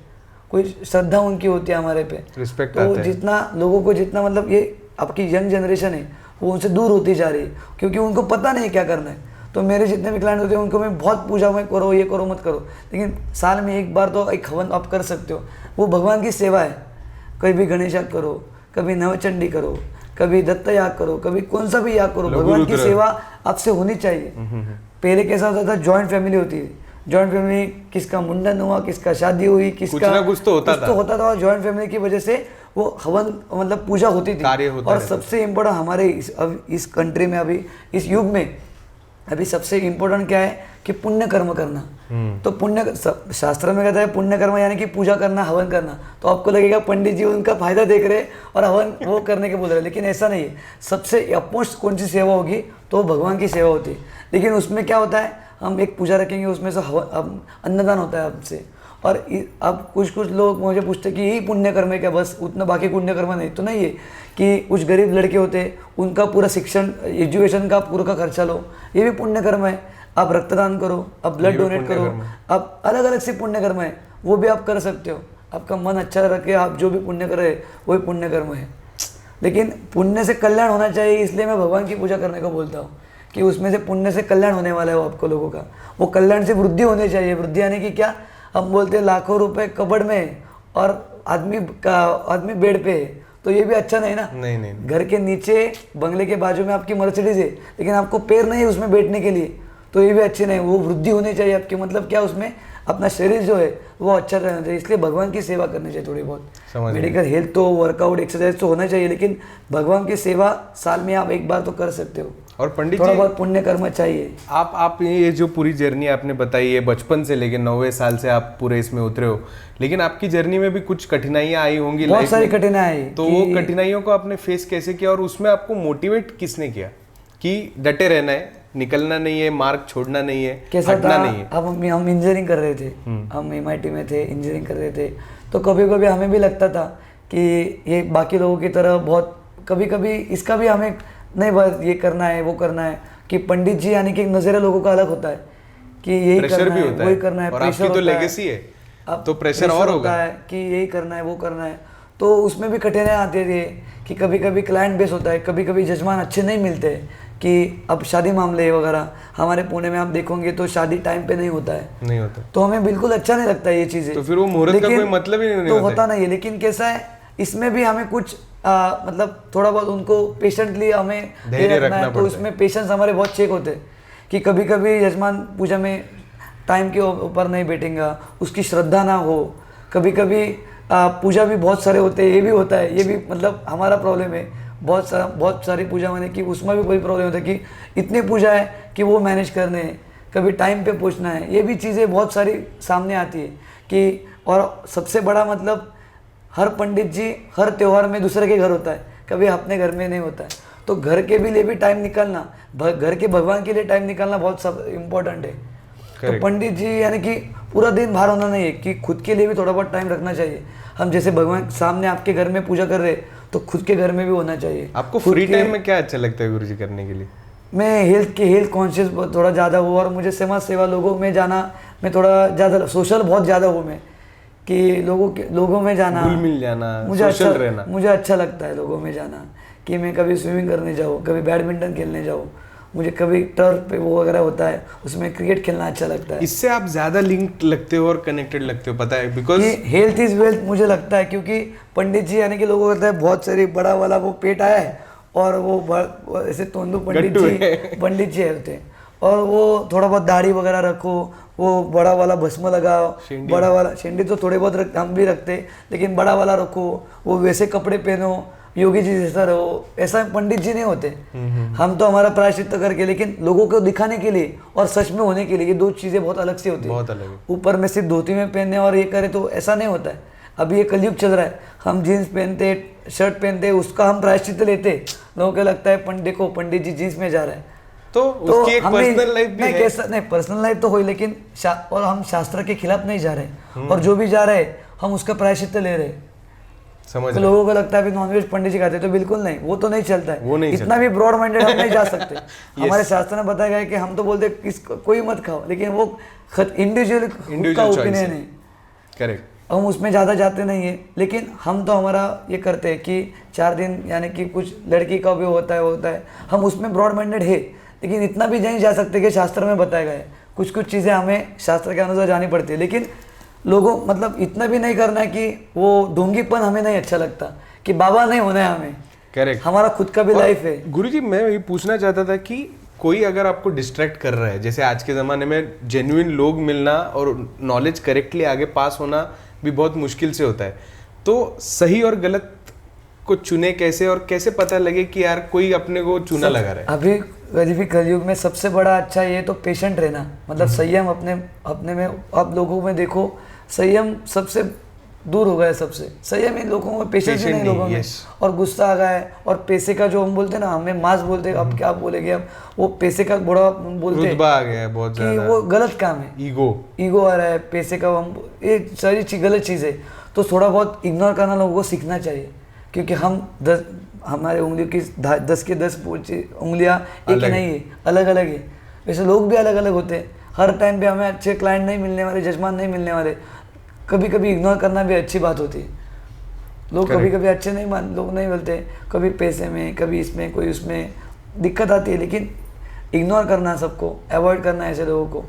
कोई श्रद्धा उनकी होती है हमारे पे, रिस्पेक्ट तो आता है। जितना लोगों को जितना मतलब ये आपकी यंग जनरेशन है वो उनसे दूर होती जा रही है, क्योंकि उनको पता नहीं क्या करना है। तो मेरे जितने भी क्लाइंट होते हैं उनको मैं बहुत पूछा मैं करो ये करो मत करो, लेकिन साल में एक बार तो एक हवन आप कर सकते हो, वो भगवान की सेवा है। कभी गणेश याग करो, कभी नवचंडी करो, कभी दत्त याग करो, कभी कौन सा भी याग करो, भगवान की सेवा आपसे होनी चाहिए। पहले कैसा होता था, जॉइंट फैमिली होती थी, जॉइंट फैमिली किसका मुंडन हुआ, किसका शादी हुई, किसका कुछ तो होता था। और जॉइंट फैमिली की वजह से वो हवन मतलब पूजा होती थी। और सबसे इम्पोर्टेंट हमारे इस कंट्री में अभी इस युग में अभी सबसे इम्पोर्टेंट क्या है कि पुण्य कर्म करना। तो पुण्य शास्त्र में कहता है पुण्य कर्म यानी कि पूजा करना, हवन करना। तो आपको लगेगा पंडित जी उनका फायदा देख रहे और हवन वो करने के बोल रहे, लेकिन ऐसा नहीं है। सबसे अपमोस्ट कौन सी सेवा होगी तो भगवान की सेवा होती है। लेकिन उसमें क्या होता है, हम एक पूजा रखेंगे उसमें से अन्नदान होता है आपसे। और अब कुछ लोग मुझे पूछते कि यही पुण्य कर्म है क्या, बस उतना, बाकी पुण्य कर्म नहीं। तो नहीं है कि कुछ गरीब लड़के होते उनका पूरा शिक्षण एजुकेशन का पूरा का खर्चा लो, ये भी पुण्य कर्म है। आप रक्तदान करो, आप ब्लड डोनेट करो, आप अलग अलग से पुण्य कर्म है, वो भी आप कर सकते हो। आपका मन अच्छा रखे, आप जो भी पुण्य कर रहे वही पुण्य कर्म है। लेकिन पुण्य से कल्याण होना चाहिए, इसलिए मैं भगवान की पूजा करने को बोलता हूँ कि उसमें से पुण्य से कल्याण होने वाला है वो आपको लोगों का। वो कल्याण से वृद्धि होनी चाहिए। वृद्धि यानी कि क्या, हम बोलते हैं लाखों रुपए कबड़ में और आदमी बेड पे है, तो ये भी अच्छा नहीं ना। नहीं। घर के नीचे बंगले के बाजू में आपकी मर्सिडीज है, लेकिन आपको पैर नहीं उसमें बैठने के लिए, तो ये भी अच्छी नहीं। वो वृद्धि होनी चाहिए आपकी, मतलब क्या, उसमें अपना शरीर जो है वो अच्छा रहना चाहिए। इसलिए भगवान की सेवा करनी चाहिए थोड़ी बहुत। मेडिकल हेल्थ तो, वर्कआउट, एक्सरसाइज तो होना चाहिए, लेकिन भगवान की सेवा साल में आप एक बार तो कर सकते हो। और पंडित थोड़ा जी बहुत पुण्य कर्म चाहिए। आप ये जो पूरी जर्नी आपने बताई है, बचपन से लेके 9वें साल से आप पूरे इसमें उतरे हो, लेकिन आपकी जर्नी में भी कुछ कठिनाइयां आई होंगी, बहुत सारी कठिनाई। तो वो कठिनाइयों को आपने फेस कैसे किया और उसमें आपको मोटिवेट किसने किया कि डटे रहना है, निकलना नहीं है, मार्ग छोड़ना नहीं है, हटना नहीं है? अब हम इंजीनियरिंग कर रहे थे, हम MIT में थे, इंजीनियरिंग कर रहे थे, तो कभी कभी हमें भी लगता था कि ये बाकी लोगों की तरह बहुत, कभी कभी इसका भी हमें नहीं बस ये करना है वो करना है, कि पंडित जी यानी कि नजरिया लोगों का अलग होता है कि यही करना है वही करना है, प्रेशर तो लेगेसी है, अब तो प्रेशर और होगा है कि यही करना है वो करना है। तो उसमें भी कठिनाई आती है कि कभी कभी क्लाइंट बेस होता है, कभी कभी जजमान अच्छे नहीं मिलते कि अब शादी मामले वगैरह हमारे पुणे में आप देखोगे तो शादी टाइम पे नहीं होता है, नहीं होता, तो हमें बिल्कुल अच्छा नहीं लगता ये चीज़ें। तो फिर वो मुहूर्त का कोई मतलब ही नहीं तो होता नहीं है। लेकिन कैसा है, इसमें भी हमें कुछ मतलब थोड़ा बहुत उनको पेशेंटली हमें धैर्य रखना है। तो उसमें पेशेंस हमारे बहुत चेक होते हैं कि कभी कभी यजमान पूजा में टाइम के ऊपर नहीं बैठेगा, उसकी श्रद्धा ना हो, कभी कभी पूजा भी बहुत सारे होते हैं, ये भी होता है, ये भी मतलब हमारा प्रॉब्लम है। बहुत सारी पूजा माने कि उसमें भी कोई प्रॉब्लम होता है कि इतनी पूजा है कि वो मैनेज करने हैं, कभी टाइम पे पहुंचना है, ये भी चीज़ें बहुत सारी सामने आती है कि। और सबसे बड़ा मतलब हर पंडित जी हर त्यौहार में दूसरे के घर होता है, कभी अपने घर में नहीं होता है। तो घर के भी लिए भी टाइम निकालना, घर के भगवान के लिए टाइम निकालना बहुत सब इम्पोर्टेंट है। तो पंडित जी यानी कि पूरा दिन बाहर होना नहीं है, कि खुद के लिए भी थोड़ा बहुत टाइम रखना चाहिए। हम जैसे भगवान सामने आपके घर में पूजा कर रहे तो खुद के घर में भी होना चाहिए। आपको फ्री टाइम में क्या अच्छा लगता है गुरुजी करने के लिए? मैं हेल्थ कॉन्शियस थोड़ा ज़्यादा हूँ, और मुझे समाज सेवा लोगों में जाना, मैं थोड़ा ज़्यादा सोशल बहुत ज़्यादा हूँ मैं, कि लोगों में जाना, घुल मिल जाना, मुझे अच्छा लगता है लोगों में जाना, कि मैं कभी स्विमिंग करने जाऊँ, कभी बैडमिंटन खेलने जाऊँ, मुझे कभी टर्फ पे वो वगैरह होता है उसमें क्रिकेट खेलना अच्छा लगता है। इससे आप ज़्यादा लिंक लगते हो और कनेक्टेड लगते हो, पता है, बिकॉज हेल्थ इज वेल्थ मुझे लगता है, क्योंकि पंडित जी यानी कि लोगों को कहता है बहुत सारी बड़ा वाला वो पेट आया है और वो ऐसे तोंदू पंडित जी होते हैं, और वो थोड़ा बहुत दाढ़ी वगैरह रखो, वो बड़ा वाला भस्म लगाओ, बड़ा वाला शेंडी तो थोड़े बहुत हम भी रखते, लेकिन बड़ा वाला रखो, वो वैसे कपड़े पहनो, योगी जी जैसा रहो। ऐसा पंडित जी नहीं होते। हम तो हमारा प्रायश्चित करके, लेकिन लोगों को दिखाने के लिए और सच में होने के लिए, ये दो चीज़ें बहुत अलग सी होती है। बहुत अलग है। ऊपर में सिर्फ धोती में पहनने और ये करे तो ऐसा नहीं होता है। अभी ये कलयुग चल रहा है, हम जीन्स पहनते, शर्ट पहनते, उसका हम प्रायश्चित लेते। लोगों को लगता है देखो पंडित जी जीन्स में जा रहा है, तो उसकी एक पर्सनल लाइफ भी है। कैसा नहीं, पर्सनल लाइफ तो हो, लेकिन और हम शास्त्र के खिलाफ नहीं जा रहे, और जो भी जा रहे हम उसका प्रायश्चित ले रहे। समझ तो लोगों को लगता है अभी नॉनवेज पंडित जी खाते, तो बिल्कुल नहीं, वो तो नहीं चलता है। वो नहीं इतना भी ब्रॉड माइंडेड हम नहीं जा सकते। हमारे शास्त्र में बताया गया है कि हम तो बोलते कोई मत खाओ, लेकिन वो इंडिविजुअल का ओपिनियन है। करेक्ट। हम उसमें ज़्यादा जाते नहीं है, लेकिन हम तो हमारा ये करते हैं कि 4 दिन, यानी कि कुछ लड़की का भी होता है, हम उसमें ब्रॉड माइंडेड है, लेकिन इतना भी नहीं जा सकते कि शास्त्र में बताया गया है। कुछ चीज़ें हमें शास्त्र के अनुसार जानी पड़ती है, लेकिन लोगों मतलब इतना भी नहीं करना है कि वो ढोंगीपन हमें नहीं अच्छा लगता, कि बाबा नहीं होना है हमें। करेक्ट। हमारा खुद का भी लाइफ है। गुरुजी मैं ये पूछना चाहता था कि कोई अगर आपको डिस्ट्रैक्ट कर रहा है, जैसे आज के ज़माने में जेन्युइन लोग मिलना और नॉलेज करेक्टली आगे पास होना भी बहुत मुश्किल से होता है, तो सही और गलत को चुने कैसे, और कैसे पता लगे कि यार कोई अपने को चूना लगा रहा है? अभी भी कलयुग में सबसे बड़ा अच्छा ये तो पेशेंट रहना, मतलब संयम अपने में। आप लोगों में देखो, संयम सबसे दूर हो गया है, सबसे संयम इन लोगों में, पेशेंस ही नहीं लोगों में, और गुस्सा आ गया है। और पैसे का जो हम बोलते हैं ना, हमें मास बोलते हैं, अब क्या बोलेंगे, अब वो पैसे का बड़ा बोलते हैं, आ गया है बहुत ज़्यादा, कि वो गलत काम है। ईगो आ रहा है, पैसे का, हम ये सारी गलत चीज़ है। तो थोड़ा बहुत इग्नोर करना लोगों को सीखना चाहिए, क्योंकि हमारे उंगलियों की 10 के 10 उंगलियां एक नहीं है, अलग अलग है। वैसे लोग भी अलग अलग होते हैं। हर टाइम पे हमें अच्छे क्लाइंट नहीं मिलने वाले, जजमान नहीं मिलने वाले। कभी कभी इग्नोर करना भी अच्छी बात होती है। लोग कभी कभी अच्छे लोग नहीं मिलते, कभी पैसे में, कभी इसमें, कोई उसमें दिक्कत आती है, लेकिन इग्नोर करना, सबको अवॉइड करना, ऐसे लोगों को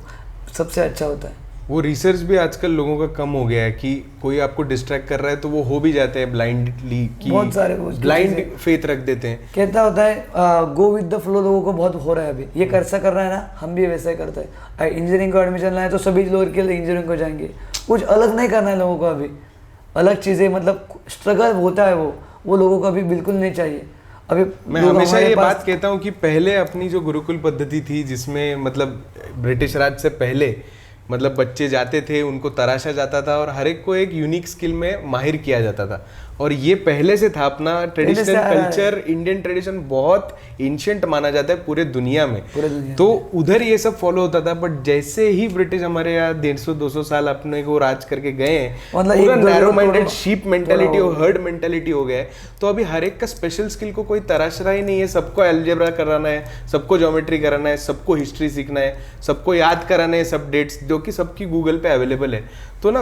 सबसे अच्छा होता है। वो रिसर्च भी आजकल लोगों का कम हो गया है कि कोई आपको डिस्ट्रैक्ट कर रहा है तो वो हो भी जाते हैं ब्लाइंडली, कि बहुत सारे ब्लाइंड फेथ रख देते हैं। कहता होता है गो विद द फ्लो, लोगों को बहुत हो रहा है अभी, ये कैसा कर रहा है ना, हम भी वैसा ही करते हैं। इंजीनियरिंग को एडमिशन लाए तो सभी लोग के लिए इंजीनियरिंग को जाएंगे, कुछ अलग नहीं करना है लोगों को अभी, अलग चीज़ें, मतलब स्ट्रगल होता है वो लोगों को अभी बिल्कुल नहीं चाहिए। अभी मैं हमेशा ये बात कहता हूँ कि पहले अपनी जो गुरुकुल पद्धति थी, जिसमें मतलब ब्रिटिश राज से पहले मतलब बच्चे जाते थे, उनको तराशा जाता था और हर एक को एक यूनिक स्किल में माहिर किया जाता था, और ये पहले से था। अपना ट्रेडिशनल कल्चर, इंडियन ट्रेडिशन बहुत एंशिएंट माना जाता है पूरे दुनिया में, तो उधर ये सब फॉलो होता था। बट जैसे ही ब्रिटिश हमारे यहाँ 150-200 साल अपने को राज करके गए हैं, पूरा नैरो माइंडेड शीप मेंटालिटी और हर्ड मेंटालिटी हो गया है, तो अभी हर एक का स्पेशल स्किल को कोई तराश रहा ही नहीं है। सबको अलजेब्रा कराना है, सबको ज्योमेट्री कराना है, सबको हिस्ट्री सीखना है, सबको याद कराना है सब डेट्स, जो कि सबकी गूगल पे अवेलेबल है। तो ना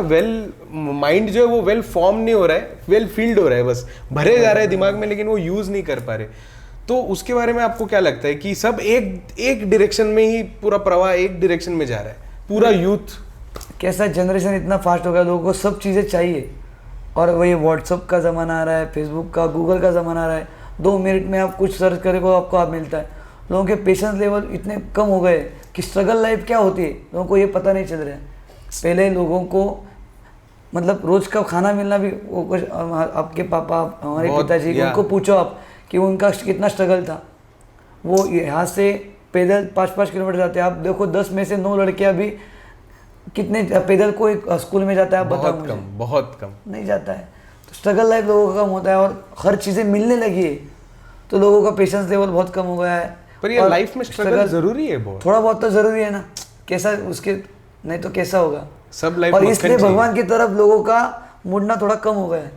माइंड जो है वो वेल फॉर्म नहीं हो रहा है, वेल फील्ड हो रहा है, बस भरे जा रहा है दिमाग में, लेकिन वो यूज नहीं कर पा रहे। तो उसके बारे में आपको क्या लगता है कि सब एक डायरेक्शन में ही, पूरा प्रवाह एक डायरेक्शन में जा रहा है, पूरा यूथ? कैसा जनरेशन इतना फास्ट हो गया, लोगों को सब चीज़ें चाहिए, और वही व्हाट्सअप का ज़माना आ रहा है, फेसबुक का, गूगल का ज़माना आ रहा है। 2 मिनट में आप कुछ सर्च करेंगे आपको आप मिलता है। लोगों के पेशेंस लेवल इतने कम हो गए कि स्ट्रगल लाइफ क्या होती है लोगों को ये पता नहीं चल रहा है। पहले लोगों को मतलब रोज का खाना मिलना भी, वो कुछ आपके पापा, हमारे पिताजी, उनको पूछो आप कि उनका कितना स्ट्रगल था। वो यहाँ से पैदल 5-5 किलोमीटर जाते हैं। आप देखो 10 में से 9 लड़के अभी कितने पैदल कोई स्कूल में जाता है, आप बताओ मुझे? बहुत कम नहीं जाता है। तो स्ट्रगल लाइफ लोगों का कम होता है, और हर चीज़ें मिलने लगी है, तो लोगों का पेशेंस लेवल बहुत कम हो गया है। पर ये लाइफ में स्ट्रगल जरूरी है, बहुत थोड़ा बहुत तो जरूरी है ना, कैसा उसके, नहीं तो कैसा होगा सब लाइफ। और इसलिए भगवान की तरफ लोगों का मुड़ना थोड़ा कम हो गया है,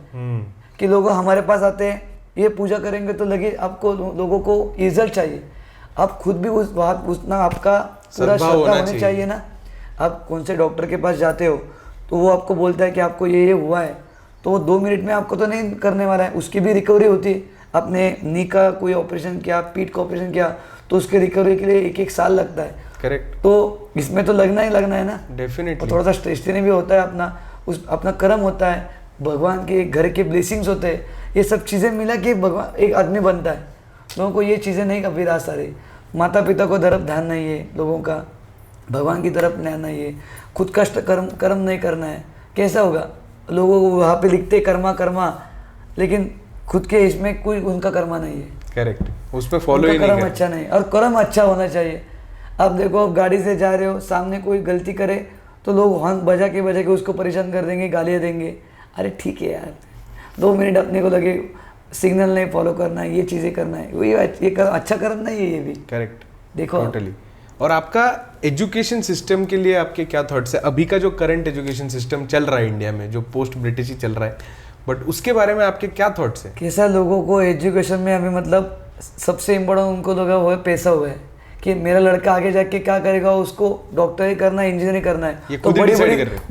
कि लोग हमारे पास आते हैं, ये पूजा करेंगे तो लगे आपको, लोगों को रिजल्ट चाहिए। आप खुद भी उतना आपका पूरा श्रद्धा होनी चाहिए ना। आप कौन से डॉक्टर के पास जाते हो तो वो आपको बोलता है कि आपको ये हुआ है, तो वो 2 मिनट में आपको तो नहीं करने वाला है, उसकी भी रिकवरी होती है। आपने नी का कोई ऑपरेशन किया, पीठ का ऑपरेशन किया, तो उसके रिकवरी के लिए 1-1 साल लगता है। करेक्ट। तो इसमें तो लगना ही लगना है ना, डेफिनेटली। थोड़ा सा स्ट्रेसफुल भी होता है, अपना कर्म होता है, भगवान के घर के ब्लेसिंग्स होते हैं, ये सब चीज़ें मिला के भगवान एक आदमी बनता है। लोगों को ये चीज़ें नहीं कभी रास आ रही, माता पिता को तरफ ध्यान नहीं है लोगों का, भगवान की तरफ ध्यान नहीं है, खुद कष्ट कर्म नहीं करना है, कैसा होगा? लोगों को वहाँ पे लिखते कर्मा कर्मा, लेकिन खुद के इसमें कोई उनका कर्मा नहीं है। करेक्ट, उस पे फॉलो ही नहीं कर्म अच्छा नहीं, और कर्म अच्छा होना चाहिए। अब देखो, आप गाड़ी से जा रहे हो, सामने कोई गलती करे तो लोग हॉर्न बजा के उसको परेशान कर देंगे, गालियाँ देंगे। अरे ठीक है यार, 2 मिनट अपने को लगे, सिग्नल नहीं फॉलो करना है, ये चीज़ें करना है, ये अच्छा कर्म नहीं है ये भी। करेक्ट, देखो टोटली। और आपका एजुकेशन सिस्टम के लिए आपके क्या थॉट्स है? अभी का जो करंट एजुकेशन सिस्टम चल रहा है इंडिया में, जो पोस्ट ब्रिटिश ही चल रहा है, बट उसके बारे में आपके क्या थॉट्स है? कैसा लोगों को एजुकेशन में अभी मतलब सबसे इम्पोर्टेंट उनको लगा हुआ है पैसा हुआ है कि मेरा लड़का आगे जाके क्या करेगा, उसको डॉक्टर ही करना है, इंजीनियरिंग करना है। तो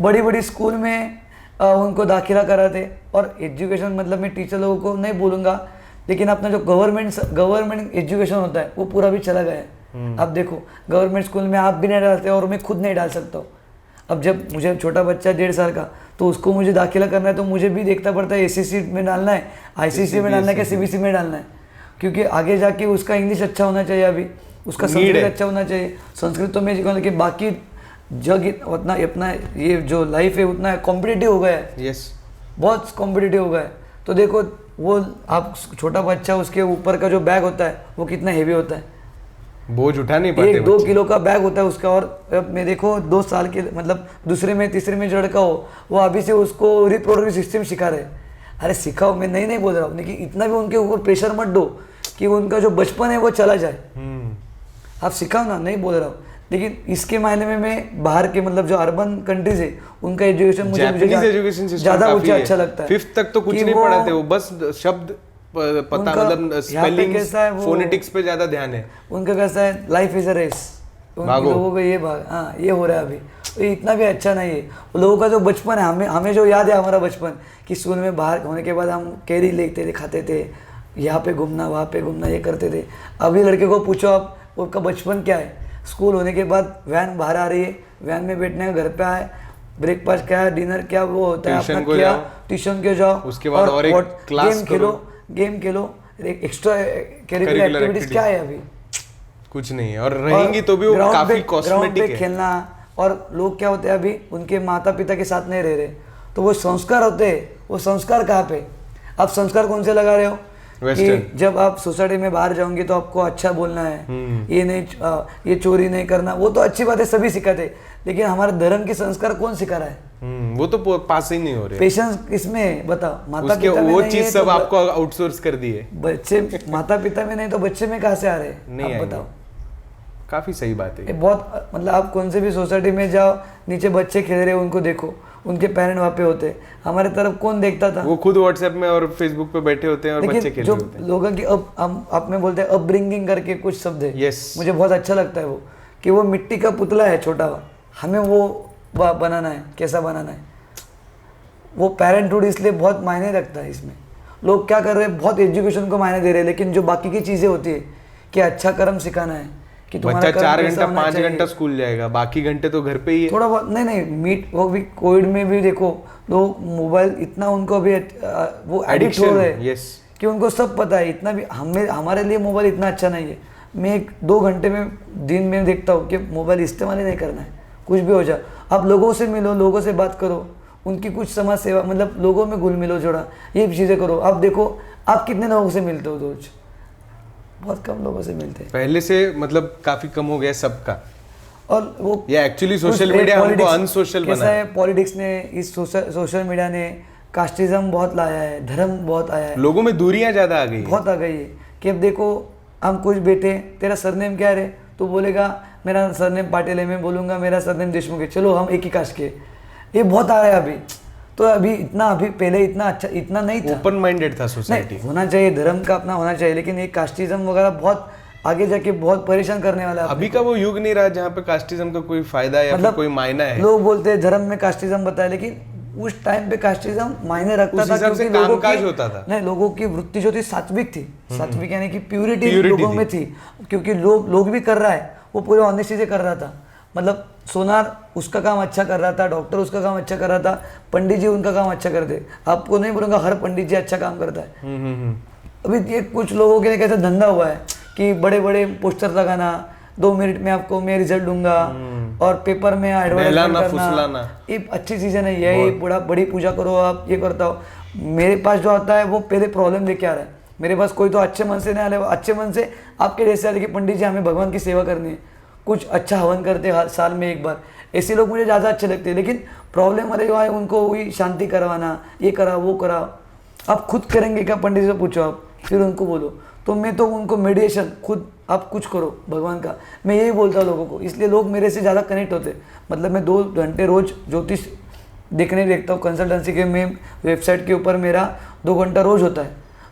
बड़ी बड़ी स्कूल में उनको दाखिला कराते। और एजुकेशन मतलब मैं टीचर लोगों को नहीं बोलूँगा, लेकिन अपना जो गवर्नमेंट एजुकेशन होता है वो पूरा भी चला गया है। अब देखो, गवर्नमेंट स्कूल में आप भी नहीं डालते और मैं खुद नहीं डाल सकता हूँ। अब जब मुझे छोटा बच्चा 1.5 साल का, तो उसको मुझे दाखिला करना है तो मुझे भी देखना पड़ता है एससीसी में डालना है, आईसीसी में डालना है, क्या सीबीएसई में डालना है, क्योंकि आगे जाके उसका इंग्लिश अच्छा होना चाहिए, अभी उसका संस्कृत अच्छा होना चाहिए। संस्कृत तो मैं लेकिन बाकी जग उतना अपना ये जो लाइफ है उतना कॉम्पिटिटिव हो गया है। यस, बहुत कॉम्पिटिटिव हो गया है। तो देखो, वो आप छोटा बच्चा, उसके ऊपर का जो बैग होता है वो कितना हेवी होता है, बोझ उठा नहीं पाते। 1-2 किलो का बैग होता है उसका। और मैं देखो 2 साल के मतलब दूसरे में तीसरे में जो लड़का हो, वो अभी से उसको रिप्रोडक्टिव सिस्टम सिखा रहे। अरे सिखाओ, मैं नहीं बोल रहा हूँ, लेकिन इतना भी उनके ऊपर प्रेशर मत दो कि उनका जो बचपन है वो चला जाए। आप सिखाओ ना, नहीं बोल रहा हूँ, लेकिन इसके मायने में मैं बाहर के मतलब जो अर्बन कंट्रीज है उनका एजुकेशन मुझे ज़्यादा अच्छा लगता है। 5th तक तो कुछ नहीं पढ़ाते, वो बस शब्द पता, मतलब स्पेलिंग, फोनेटिक्स पे ज्यादा ध्यान है उनका। कैसा है, लाइफ इज अ रेस, लोगों को ये भाग, हाँ ये हो रहा है अभी, तो इतना भी अच्छा नहीं है। लोगों का जो बचपन है, हमें जो याद है हमारा बचपन, कि स्कूल में बाहर होने के बाद हम कैरी लेते थे, खाते थे, यहाँ पे घूमना वहाँ पे घूमना, ये करते थे। अभी लड़के को पूछो आप, उसका बचपन क्या है? स्कूल होने के बाद वैन बाहर आ रही है, वैन में बैठने का, घर पे आए, ब्रेकफास्ट क्या है, डिनर क्या वो होता है, अपना क्या, ट्यूशन के जाओ, उसके बाद और एक क्लास गेम खेलो, एक्स्ट्रा करिकुलर एक्टिविटीज क्या है? अभी कुछ नहीं है। और रहेंगी तो भी वो काफी कॉस्मेटिक है। खेलना, और लोग क्या होते हैं अभी, उनके माता पिता के साथ नहीं रह रहे, तो वो संस्कार होते हैं, वो संस्कार कहाँ पे? आप संस्कार कौन से लगा रहे हो कि जब आप सोसाइटी में बाहर जाओगे तो आपको अच्छा बोलना है, ये नहीं, ये चोरी नहीं करना, वो तो अच्छी बात है, सभी सिखाते, लेकिन हमारे धर्म के संस्कार कौन सिखा रहा है? वो तो पास ही नहीं हो रहे। पेशेंस किसमें, बताओ? माता पिता में वो चीज सब तो आपको आउटसोर्स कर दी है। बच्चे माता पिता में नहीं तो बच्चे में कहाँ से आ रहे हैं? नहीं, बताओ। काफी सही बात है। बहुत मतलब आप कौन से भी सोसाइटी में जाओ, नीचे बच्चे खेल रहे, उनको देखो, उनके पेरेंट वहाँ पे होते। हमारे तरफ कौन देखता था? वो खुद व्हाट्सएप में और फेसबुक पे बैठे होते हैं और बच्चे खेल रहे होते हैं। लोगों की अब हम आप में बोलते हैं अपब्रिंगिंग करके कुछ शब्द है। यस, मुझे बहुत अच्छा लगता है वो, कि वो मिट्टी का पुतला है छोटा, हमें वो बनाना है, कैसा बनाना है। वो पेरेंटहुड इसलिए बहुत मायने रखता है इसमें। लोग क्या कर रहे हैं, बहुत एजुकेशन को मायने दे रहे हैं, लेकिन जो बाकी की चीज़ें होती है कि अच्छा कर्म सिखाना है, कि बच्चा 4 घंटा 5 घंटा स्कूल जाएगा, बाकी घंटे तो घर पे ही है। थोड़ा बहुत नहीं मीट, वो भी कोविड में भी देखो, लोग मोबाइल इतना उनको अभी वो एडिक्ट हो रहे हैं कि उनको सब पता है। इतना भी हमारे लिए मोबाइल इतना अच्छा नहीं है। मैं 2 घंटे में दिन में देखता हूँ कि मोबाइल इस्तेमाल ही नहीं करना है, कुछ भी हो जाए। आप लोगों से मिलो, लोगों से बात करो, उनकी कुछ समाज सेवा, मतलब लोगों में घुल मिलो जोड़ा, ये चीज़ें करो। आप देखो आप कितने लोगों से मिलते हो रोज? बहुत कम लोगों से मिलते हैं। पहले से मतलब काफी कम हो गया सबका। और वो ये एक्चुअली सोशल मीडिया हमको अनसोशल बना है। पॉलिटिक्स ने, इस सोशल मीडिया ने कास्टिज्म बहुत लाया है, धर्म बहुत आया है, लोगों में दूरियां ज्यादा आ गई, बहुत आ गई है। कि अब देखो, हम कुछ बैठे, तेरा सरनेम क्या है, तो बोलेगा मेरा सरनेम पाटिल है, मैं बोलूँगा मेरा सरनेम देशमुख है, चलो हम एक ही कास्ट के। ये बहुत आ रहा है अभी। तो अभी पहले इतना अच्छा, इतना नहीं था, ओपन माइंडेड था सोसाइटी। होना चाहिए, धर्म का अपना होना चाहिए, लेकिन ये कास्टिज्म वगैरह बहुत आगे जाके बहुत परेशान करने वाला है। अभी का वो युग नहीं रहा जहाँ पे कास्टिज्म का कोई फायदा या मतलब कोई मायना है। लोग बोलते हैं धर्म में कास्टिज्म बताया, लेकिन उस टाइम पे कास्टिज्म मायने रखता था, क्योंकि कामकाज होता था। नहीं, लोगों की वृत्ति जो थी सात्विक थी, सात्विक यानी कि प्यूरिटी लोगों में थी, क्योंकि लोग भी कर रहा है, वो पूरे ऑनेस्टी से कर रहा था। मतलब सोनार उसका काम अच्छा कर रहा था, डॉक्टर उसका काम अच्छा कर रहा था, पंडित जी उनका काम अच्छा करते। आपको नहीं बोलूँगा हर पंडित जी अच्छा काम करता है। अभी ये कुछ लोगों के लिए कैसा धंधा हुआ है कि बड़े बड़े पोस्टर लगाना, 2 मिनट में आपको मैं रिजल्ट दूंगा और पेपर में एडवर्टाइजमेंट करना, ये अच्छी चीज़ें नहीं है। ये बड़ी पूजा करो आप, ये करता हो। मेरे पास जो आता है वो पहले प्रॉब्लम लेके आ रहा है। मेरे पास कोई तो अच्छे मन से नहीं आ रहा, अच्छे मन से आपके जैसे आ रहे कि पंडित जी हमें भगवान की सेवा करनी है, कुछ अच्छा हवन करते हर साल में एक बार, ऐसे लोग मुझे ज़्यादा अच्छे लगते हैं। लेकिन प्रॉब्लम अरे हुआ है उनको वही शांति करवाना, ये करा वो करा। आप खुद करेंगे क्या? पंडित से पूछो आप, फिर उनको बोलो। तो मैं तो उनको मेडिटेशन खुद आप कुछ करो भगवान का, मैं यही बोलता हूँ लोगों को। इसलिए लोग मेरे से ज़्यादा कनेक्ट होते। मतलब मैं 2 घंटे रोज़ ज्योतिष देखता हूँ कंसल्टेंसी के, मैं वेबसाइट के ऊपर मेरा 2 घंटा रोज़ होता है।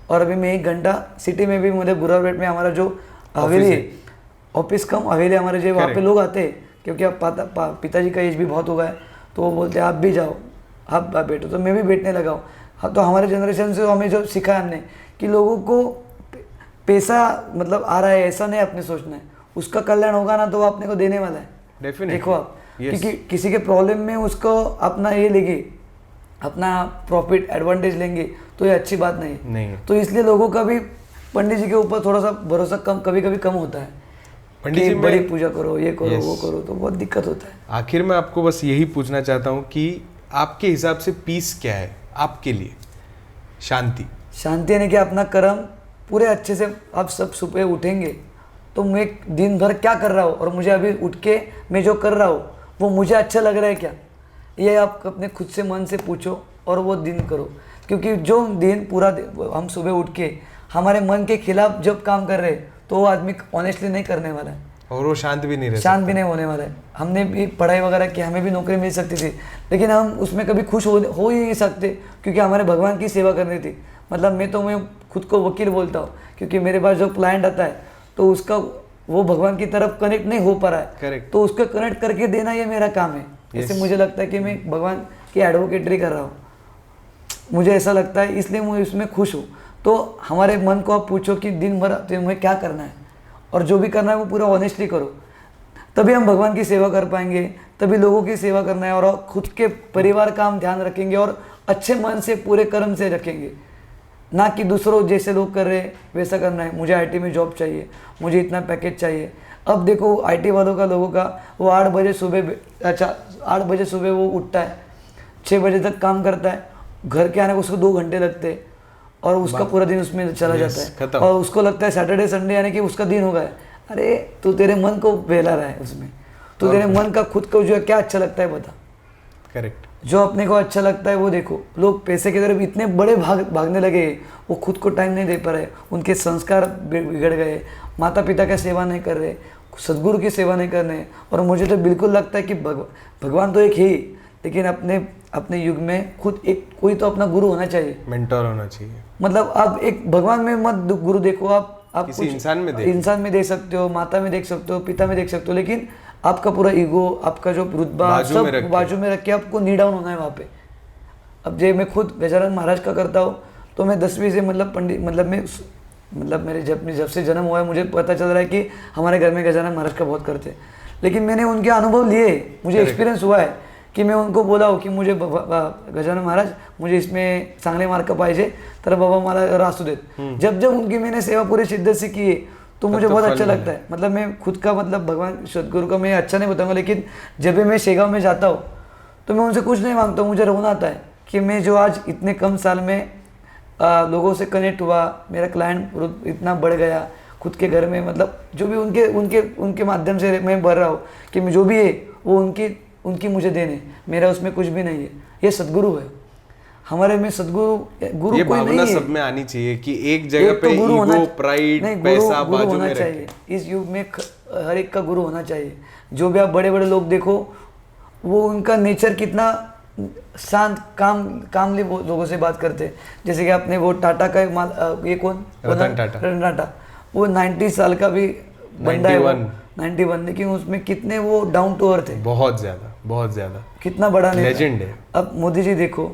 और अभी मैं 1 घंटा सिटी में भी, मुझे गुरापेट में हमारा जो हवेली है, ऑफिस कम हवेली हमारे जो, वहाँ पे लोग आते हैं क्योंकि अब पिताजी का एज भी बहुत हो गया है, तो वो बोलते हैं आप भी जाओ, आप बैठो, तो मैं भी बैठने लगा हूँ। हाँ, तो हमारे जनरेशन से हमें जो सिखाया हमने कि लोगों को पैसा मतलब आ रहा है ऐसा नहीं अपने सोचना है, उसका कल्याण होगा ना तो वो अपने को देने वाला है। डेफिनेटली देखो आप, क्योंकि किसी के प्रॉब्लम में उसको अपना ये लेंगे, अपना प्रॉफिट एडवांटेज लेंगे, तो ये अच्छी बात नहीं है। तो इसलिए लोगों का भी पंडित जी के ऊपर थोड़ा सा भरोसा कभी कभी कम होता है। पंडित जी बड़ी पूजा करो, ये करो, वो करो, तो बहुत दिक्कत होता है। आखिर में आपको बस यही पूछना चाहता हूँ कि आपके हिसाब से पीस क्या है आपके लिए? शांति यानी कि अपना कर्म पूरे अच्छे से आप सब सुबह उठेंगे तो मैं दिन भर क्या कर रहा हूँ और मुझे अभी उठ के मैं जो कर रहा हूँ वो मुझे अच्छा लग रहा है क्या, ये आप अपने खुद से मन से पूछो और वो दिन करो। क्योंकि जो दिन पूरा हम सुबह उठ के हमारे मन के खिलाफ जब काम कर रहे हैं तो वो आदमी ऑनेस्टली नहीं करने वाला है और वो शांत भी नहीं होने वाला है। हमने भी पढ़ाई वगैरह की, हमें भी नौकरी मिल सकती थी, लेकिन हम उसमें कभी खुश हो ही नहीं सकते क्योंकि हमारे भगवान की सेवा करनी थी। मतलब मैं खुद को वकील बोलता हूँ क्योंकि मेरे पास जो क्लाइंट आता है तो उसका वो भगवान की तरफ कनेक्ट नहीं हो पा रहा है। Correct. तो उसको कनेक्ट करके देना ये मेरा काम है। इससे मुझे लगता है कि मैं भगवान की एडवोकेटरी कर रहा हूँ, मुझे ऐसा लगता है, इसलिए मैं इसमें खुश हूँ। तो हमारे मन को आप पूछो कि दिन भर तुम्हें क्या करना है और जो भी करना है वो पूरा ऑनेस्टली करो, तभी हम भगवान की सेवा कर पाएंगे, तभी लोगों की सेवा करना है और खुद के परिवार का हम ध्यान रखेंगे और अच्छे मन से पूरे कर्म से रखेंगे, ना कि दूसरों जैसे लोग कर रहे हैं वैसा करना है। मुझे आईटी में जॉब चाहिए, मुझे इतना पैकेज चाहिए। अब देखो आईटी वालों का, लोगों का, वो 8 बजे सुबह वो उठता है, 6 बजे तक काम करता है, घर के आने को उसको 2 घंटे लगते हैं और उसका पूरा दिन उसमें चला जाता है और उसको लगता है सैटरडे संडे यानी कि उसका दिन हो गया। अरे तू तेरे मन को बहला रहा है उसमें, तो तेरे मन का खुद को जो है क्या अच्छा लगता है बता। करेक्ट। जो अपने को अच्छा लगता है वो देखो। लोग पैसे की तरफ इतने बड़े भागने लगे, वो खुद को टाइम नहीं दे पा रहे, उनके संस्कार बिगड़ गए, माता पिता का सेवा नहीं कर रहे, सदगुरु की सेवा नहीं कर रहे। और मुझे तो बिल्कुल लगता है कि भगवान तो एक ही, लेकिन अपने युग में खुद एक कोई तो अपना गुरु होना चाहिए, मेंटर होना चाहिए। मतलब आप एक भगवान में मत गुरु देखो, आप किसी इंसान में देख सकते हो, माता में देख सकते हो, पिता में देख सकते हो, लेकिन आपका पूरा ईगो, आपका जो रुतबा सब बाजू में रख के आपको नी डाउन होना है वहाँ पे। अब जो मैं खुद गजानन महाराज का करता हूँ तो मैं 10वीं से मेरे जब से जन्म हुआ है मुझे पता चल रहा है कि हमारे घर में गजानन महाराज का बहुत करते हैं। लेकिन मैंने उनके अनुभव लिए, मुझे एक्सपीरियंस हुआ है की मैं उनको बोला हो की मुझे गजानन महाराज मुझे इसमें चांगले मार्क पाहिजे तर बाबा मला रासू देत। जब उनकी मैंने सेवा पूरी शिद्दत से की है तो मुझे बहुत अच्छा लगता है। मतलब मैं खुद का मतलब भगवान सदगुरु का मैं अच्छा नहीं बताऊंगा, लेकिन जब भी मैं शेगांव में जाता हूँ तो मैं उनसे कुछ नहीं मांगता हूँ। मुझे रोना आता है कि मैं जो आज इतने कम साल में लोगों से कनेक्ट हुआ, मेरा क्लाइंट इतना बढ़ गया खुद के घर में, मतलब जो भी उनके माध्यम से मैं बढ़ रहा हूँ कि जो भी है वो उनकी मुझे देने, मेरा उसमें कुछ भी नहीं है। ये सदगुरु है हमारे में, सदगुरु गुरु कोई नहीं है। सब में आनी चाहिए कि एक जगह पे ईगो, प्राइड, पैसा बाजू में चाहिए। इस युग में हर एक का गुरु होना चाहिए। जो भी आप बड़े बड़े लोग देखो वो उनका नेचर कितना शांत कामली लोगों से बात करते हैं। जैसे कि आपने वो टाटा का ये कौन, रतन टाटा, वो 90 साल का भी बंदा है, 91, लेकिन उसमें कितने वो डाउन टू अर्थ है, बहुत ज्यादा कितना बड़ा लेजेंड है। अब मोदी जी देखो,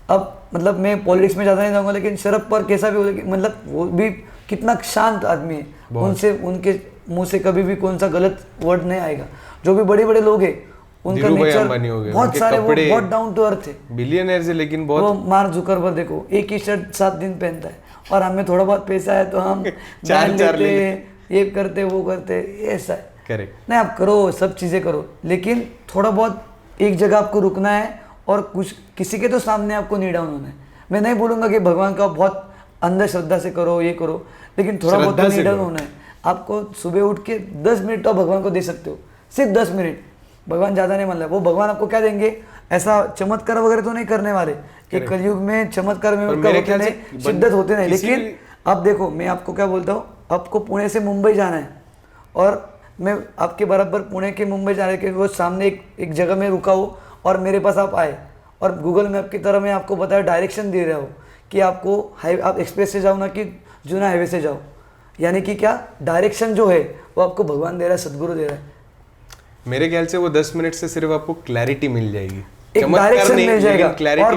अब मतलब मैं पॉलिटिक्स में ज़्यादा नहीं जाऊँगा, लेकिन शरद पवार कैसा भी हो, मतलब वो भी कितना शांत आदमी है, उनके मुंह से कभी भी कौन सा गलत वर्ड नहीं आएगा। जो भी बड़े बड़े लोग हैं उनका नेचर बहुत सारे वो बहुत डाउन टू अर्थ है, बिलियनर से, लेकिन बहुत वो मार्क जुकरबर्ग देखो एक ही शर्ट 7 दिन पहनता है और हमें थोड़ा बहुत पैसा है तो हम 4 लेते हैं, ये करते वो करते, ऐसा है। करेक्ट। नहीं, आप करो, सब चीज़ें करो, लेकिन थोड़ा बहुत एक जगह आपको रुकना है और कुछ किसी के तो सामने आपको नी डाउन होना है। मैं नहीं बोलूँगा कि भगवान का बहुत अंदर श्रद्धा से करो, ये करो, लेकिन थोड़ा बहुत तो नी डाउन होना है आपको। सुबह उठ के 10 मिनट तो भगवान को दे सकते हो, सिर्फ 10 मिनट। भगवान ज़्यादा नहीं मान रहा, वो भगवान आपको क्या देंगे, ऐसा चमत्कार वगैरह तो नहीं करने वाले कि कलयुग में चमत्कार में शिद्दत होते नहीं। लेकिन अब देखो, मैं आपको क्या बोलता हूँ, आपको पुणे से मुंबई जाना है और मैं आपके बराबर पुणे के मुंबई जाने के वो सामने एक जगह में रुका हो और मेरे पास आप आए और गूगल मैप की तरह मैं आपको बताया, डायरेक्शन दे रहा हूँ कि आपको आप एक्सप्रेस से जाओ ना कि जूना हाईवे से जाओ, यानी कि क्या डायरेक्शन जो है वो आपको भगवान दे रहा है, सदगुरु दे रहा है। मेरे ख्याल से वो 10 मिनट से सिर्फ आपको क्लैरिटी मिल जाएगी, एक डायरेक्शन मिल जाएगा और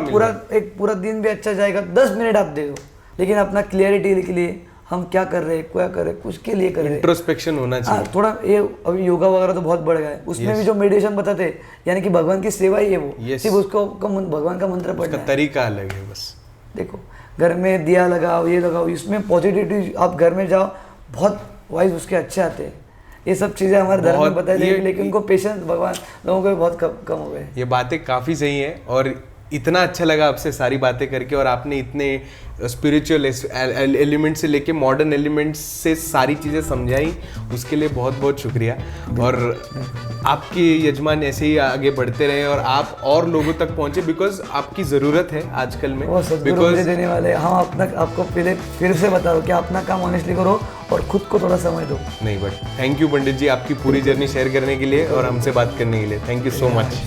पूरा दिन भी अच्छा जाएगा। 10 मिनट आप दे दो, लेकिन अपना क्लियरिटी के लिए हम क्या कर रहे हैं, क्या कर रहे हैं, कुछ के लिए कर रहे हैं, इंट्रोस्पेक्शन होना चाहिए। थोड़ा ये अभी योगा वगैरह तो बहुत बढ़ गया है, उसमें भी जो मेडिटेशन बताते हैं, यानी कि भगवान की सेवा ही है वो, सिर्फ उसको भगवान का मंत्र पढ़ना है, तरीका अलग है बस। देखो, घर में दिया लगाओ, ये लगाओ, इसमें पॉजिटिविटी, आप घर में जाओ, बहुत वाइज उसके अच्छे आते हैं। ये सब चीज़ें हमारे धर्म में बताई जाएगी, लेकिन उनको पेशेंस भगवान लोगों को बहुत कम हो गए। ये बातें काफ़ी सही हैं और इतना अच्छा लगा आपसे सारी बातें करके, और आपने इतने स्पिरिचुअल एलिमेंट से लेके मॉडर्न एलिमेंट्स से सारी चीज़ें समझाई, उसके लिए बहुत बहुत शुक्रिया। और आपके यजमान ऐसे ही आगे बढ़ते रहे और आप और लोगों तक पहुँचे, बिकॉज आपकी ज़रूरत है आजकल में। बिकॉज देने वाले हम अपना, आपको पहले फिर से बता दो कि अपना काम ऑनेस्टली करो और खुद को थोड़ा समय दो। नहीं, बट थैंक यू पंडित जी, आपकी पूरी जर्नी शेयर करने के लिए और हमसे बात करने के लिए। Thank you so much.